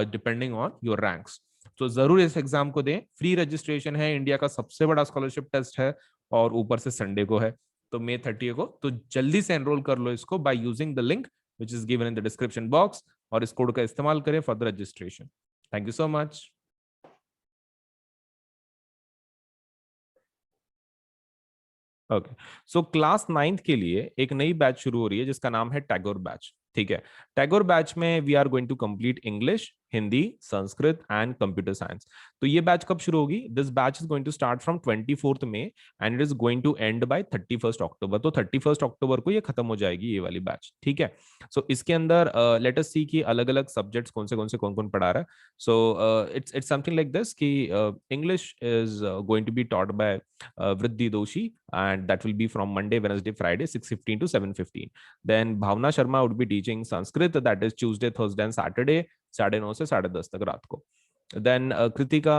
depending on your ranks. तो जरूर इस एग्जाम को दें, फ्री रजिस्ट्रेशन है, इंडिया का सबसे बड़ा स्कॉलरशिप टेस्ट है, और ऊपर से संडे को है, तो May 30 को। तो जल्दी से एनरोल कर लो इसको by using the link which is given in the description box, और इस कोड का इस्तेमाल करें for the registration. Thank you so much. Okay, so class 9th के लिए एक नई बैच शुरू हो रही है जिसका नाम है टैगोर बैच। ठीक है, टैगोर बैच में we are going to complete English, Hindi, Sanskrit and computer science. तो ये बैच कब शुरू होगी? This batch is going to start from 24th May and it is going to end by 31st October। तो 31st October को ये खत्म हो जाएगी ये वाली बैच। ठीक है, सो इसके अंदर लेट अस सी कि अलग अलग सब्जेक्ट्स कौन कौन पढ़ा रहा है। So it's something like this कि English is going to be taught by Vriddhi Doshi, and that will be from Monday, Wednesday, Friday, 6:15 to 7:15. Then Bhavna Sharma would be teaching Sanskrit, that is Tuesday, Thursday, and Saturday, 9:30 से 10:30 तक रात को. Then Kritika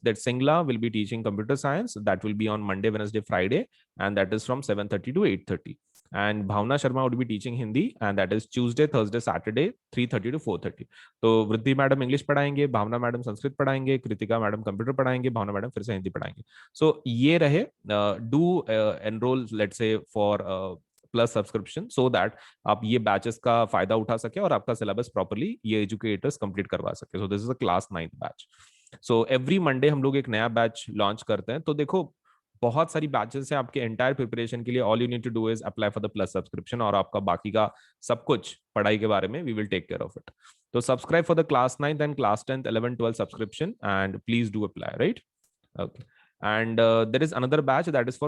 that Singla will be teaching computer science, that will be on Monday, Wednesday, Friday, and that is from 7:30 to 8:30. And Bhavna Sharma would be teaching Hindi, and that is Tuesday, Thursday, Saturday, 3:30 to 4:30. तो वृद्धि madam English पढ़ाएंगे, भावना madam Sanskrit पढ़ाएंगे, Kritika madam computer पढ़ाएंगे, भावना madam फिर से हिंदी पढ़ाएंगे। सो ये रहे, do enrol let's say for Plus subscription, so that आप ये बैचेस का फायदा उठा सके और आपका सिलेबस प्रॉपर्ली ये एजुकेटर्स कंप्लीट करवा सके। सो this is a class 9th batch. So every Monday हम लोग एक नया बैच लॉन्च करते हैं। तो देखो, बहुत सारी बैचेस हैं आपके एंटायर प्रिपरेशन के लिए। All you need to do is apply for the Plus subscription, और आपका बाकी का सब कुछ पढ़ाई के बारे में we will take care of it. तो subscribe for the class 9th and class 10th 11 12 subscription and please do apply, right? Okay. And there is another batch that is for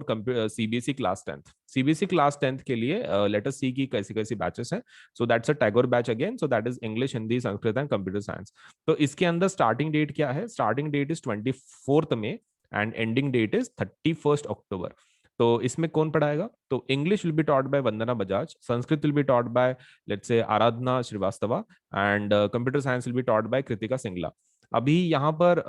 CBSE class 10th. CBSE class 10th के लिए let us see कि कैसी कैसी batches हैं. So that's a Tagore batch again. So that is English, Hindi, Sanskrit and Computer Science. तो इसके अंदर starting date क्या है? Starting date is 24th May and ending date is 31st October. तो इसमें कौन पढ़ाएगा? तो English will be taught by Vandana Bajaj, Sanskrit will be taught by let's say Aradhana Srivastava, and computer science will be taught by Kritika Singla. अभी यहाँ पर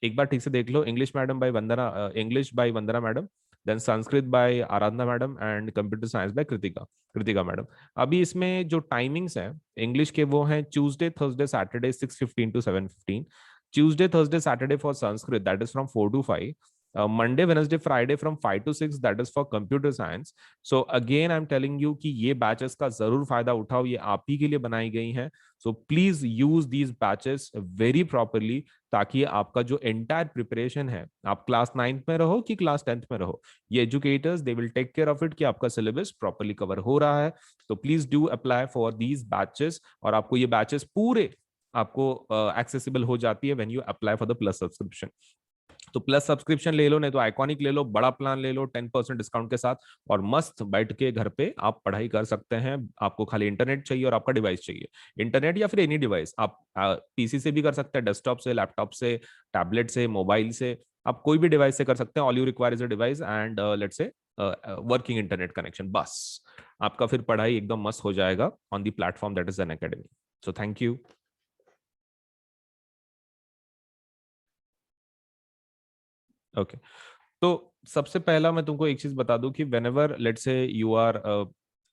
एक बार ठीक से देख लो, English madam by Vandana, English by Vandana madam, then Sanskrit by Aradhana madam and computer science by Kritika madam. अभी इसमें जो टाइमिंग्स हैं इंग्लिश के वो हैं Tuesday Thursday Saturday 6:15 to 7:15, Tuesday Thursday Saturday for Sanskrit that is from 4 to 5, Monday, Wednesday, Friday from 5 to 6 that is for computer science. So again I'm telling you कि ये batches का जरूर फायदा उठाओ, ये आप ही के लिए बनाई गई हैं। So please use these batches very properly, ताकि आपका जो entire preparation है, आप क्लास 9th में रहो कि क्लास 10th में रहो, ये educators they will take care of it कि आपका सिलेबस प्रॉपरली कवर हो रहा है। तो please do apply for these batches, और आपको ये बैचेस पूरे आपको एक्सेसिबल हो जाती है when you apply for the Plus subscription. तो प्लस सब्सक्रिप्शन ले लो, नहीं तो आइकॉनिक ले लो, बड़ा प्लान ले लो 10% डिस्काउंट के साथ, और मस्त बैठ के घर पे आप पढ़ाई कर सकते हैं। आपको खाली इंटरनेट चाहिए और आपका डिवाइस चाहिए, इंटरनेट या फिर एनी डिवाइस। आप पीसी से भी कर सकते हैं, डेस्कटॉप से, लैपटॉप से, टैबलेट से, मोबाइल से, आप कोई भी डिवाइस से कर सकते हैं। All you require is a device and let's say working internet connection, बस आपका फिर पढ़ाई एकदम मस्त हो जाएगा on the platform that is Unacademy. So thank you. Okay, तो सबसे पहला मैं तुमको एक चीज बता दूं कि whenever let's say you are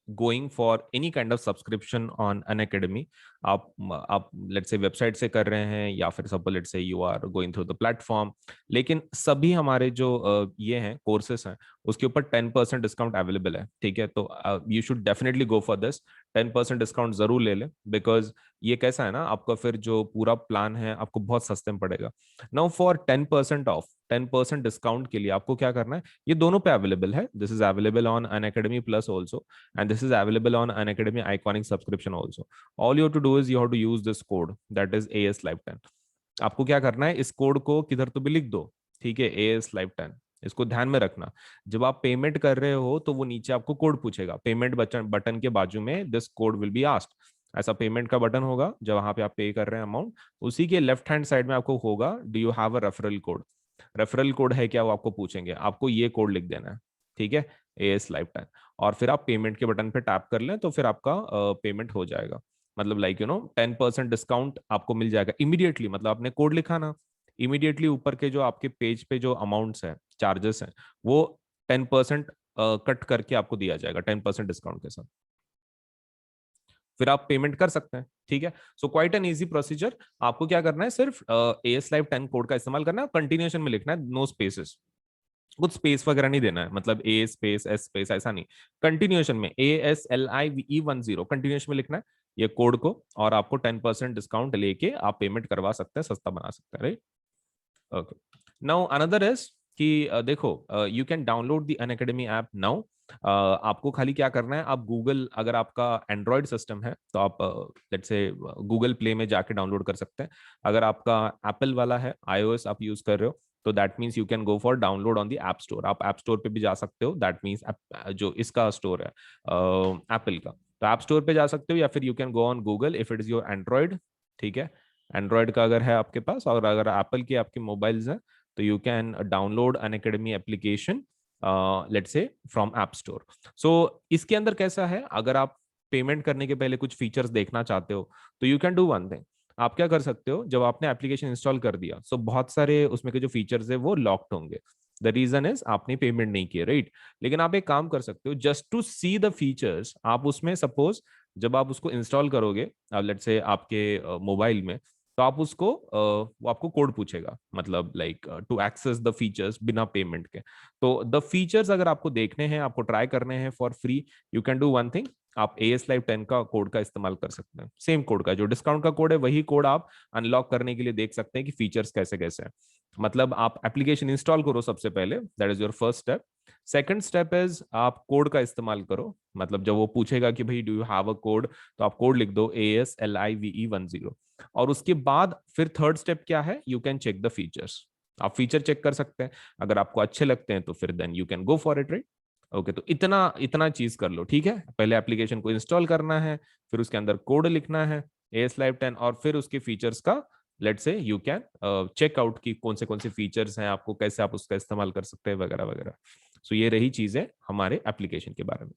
going for any kind of subscription on an academy, आप let's say वेबसाइट से कर रहे हैं या फिर suppose let's say you are going through the platform, लेकिन सभी हमारे जो ये हैं कोर्सेस हैं उसके ऊपर 10% डिस्काउंट अवेलेबल है। ठीक है, तो you should definitely go for this, 10% discount जरूर ले लें, बिकॉज ये कैसा है ना, आपका फिर जो पूरा प्लान है आपको बहुत सस्ते में पड़ेगा। नाउ फॉर 10% ऑफ, 10% डिस्काउंट के लिए आपको क्या करना है, ये दोनों पे अवेलेबल है। This is available on Unacademy Plus also, and this is available on Unacademy Iconic subscription also. All you have to do is you have to use this code that is AS Live 10। आपको क्या करना है, इस code को किधर तो भी लिख दो, ठीक है, AS Live 10। इसको ध्यान में रखना, जब आप पेमेंट कर रहे हो तो वो नीचे आपको कोड पूछेगा, पेमेंट बटन बटन के बाजू में this code will be asked, ऐसा पेमेंट का बटन होगा जब वहां पे आप पे कर रहे हैं अमाउंट, उसी के लेफ्ट हैंड साइड में आपको होगा do you have a referral code. Referral code है क्या, वो आपको पूछेंगे, आपको ये कोड लिख देना है, ठीक है, AS Live 10। और फिर आप पेमेंट के बटन पे टैप कर लें तो फिर आपका पेमेंट हो जाएगा। मतलब लाइक 10% डिस्काउंट आपको मिल जाएगा इमीडिएटली, मतलब आपने कोड लिखा ना, इमीडिएटली ऊपर के जो आपके पेज पे जो अमाउंट्स है, चार्जेस हैं, वो 10% कट करके आपको दिया जाएगा 10% डिस्काउंट के साथ, फिर आप पेमेंट कर सकते हैं, ठीक है। So quite an easy procedure. आपको क्या करना है, सिर्फ AS Live 10 कोड का इस्तेमाल करना है, कंटिन्यूएशन में लिखना है, नो स्पेसेस, कुछ स्पेस वगैरह नहीं देना है, मतलब A स्पेस S स्पेस ऐसा नहीं, कंटिन्यूएशन में ASLIVE10 कंटिन्यूएशन में लिखना है ये कोड को, और आपको 10% डिस्काउंट लेके आप पेमेंट करवा सकते हैं, सस्ता बना सकते हैं, right. Okay, now another is कि देखो, you can download the Unacademy app now. आपको खाली क्या करना है, आप गूगल, अगर आपका एंड्रॉयड सिस्टम है तो आप लेट्स से गूगल प्ले में जाके डाउनलोड कर सकते हैं। अगर आपका एप्पल वाला है, iOS आप यूज कर रहे हो, तो that means you can go for download on the app store. आप ऐप स्टोर पे भी जा सकते हो, दैट मीन्स जो इसका स्टोर है एप्पल का, तो ऐप स्टोर पे जा सकते हो, या फिर you can go on Google if it is your Android, ठीक है। एंड्रॉयड का अगर है आपके पास, और अगर एप्पल के आपके मोबाइल्स हैं, तो you can download Unacademy application let's say from app store. So इसके अंदर कैसा है, अगर आप पेमेंट करने के पहले कुछ फीचर्स देखना चाहते हो, तो you can do one thing. आप क्या कर सकते हो, जब आपने एप्लीकेशन इंस्टॉल कर दिया, सो बहुत सारे उसमें के जो फीचर्स है वो लॉक्ड होंगे, द रीजन इज आपने पेमेंट नहीं किया, राइट। लेकिन आप एक काम कर सकते हो, just to see the features, आप उसमें सपोज जब आप उसको इंस्टॉल करोगे लेट्स से आपके मोबाइल में, तो आप उसको वो आपको कोड पूछेगा, मतलब like to access the features बिना पेमेंट के। तो द फीचर्स अगर आपको देखने हैं, आपको ट्राई करने हैं for free, you can do one thing, आप AS Live 10 का कोड का इस्तेमाल कर सकते हैं, सेम कोड का, जो डिस्काउंट का कोड है वही कोड आप अनलॉक करने के लिए देख सकते हैं कि फीचर्स कैसे कैसे हैं। मतलब आप एप्लीकेशन इंस्टॉल करो सबसे पहले, that is your first step. Second step is आप कोड का इस्तेमाल करो, मतलब जब वो पूछेगा कि भाई do you have a code, तो आप कोड लिख दो ASLIVE10। और उसके बाद फिर थर्ड स्टेप क्या है, you can check the features, आप फीचर चेक कर सकते हैं, अगर आपको अच्छे लगते हैं तो फिर then you can go for it, right. Okay, तो इतना इतना चीज कर लो, ठीक है। पहले एप्लीकेशन को इंस्टॉल करना है, फिर उसके अंदर कोड लिखना है AS Live 10, और फिर उसके फीचर्स का लेट से यू कैन चेक आउट की कौन से फीचर्स हैं, आपको कैसे आप उसका इस्तेमाल कर सकते हैं, वगैरह वगैरह। सो ये रही चीजें हमारे एप्लीकेशन के बारे में।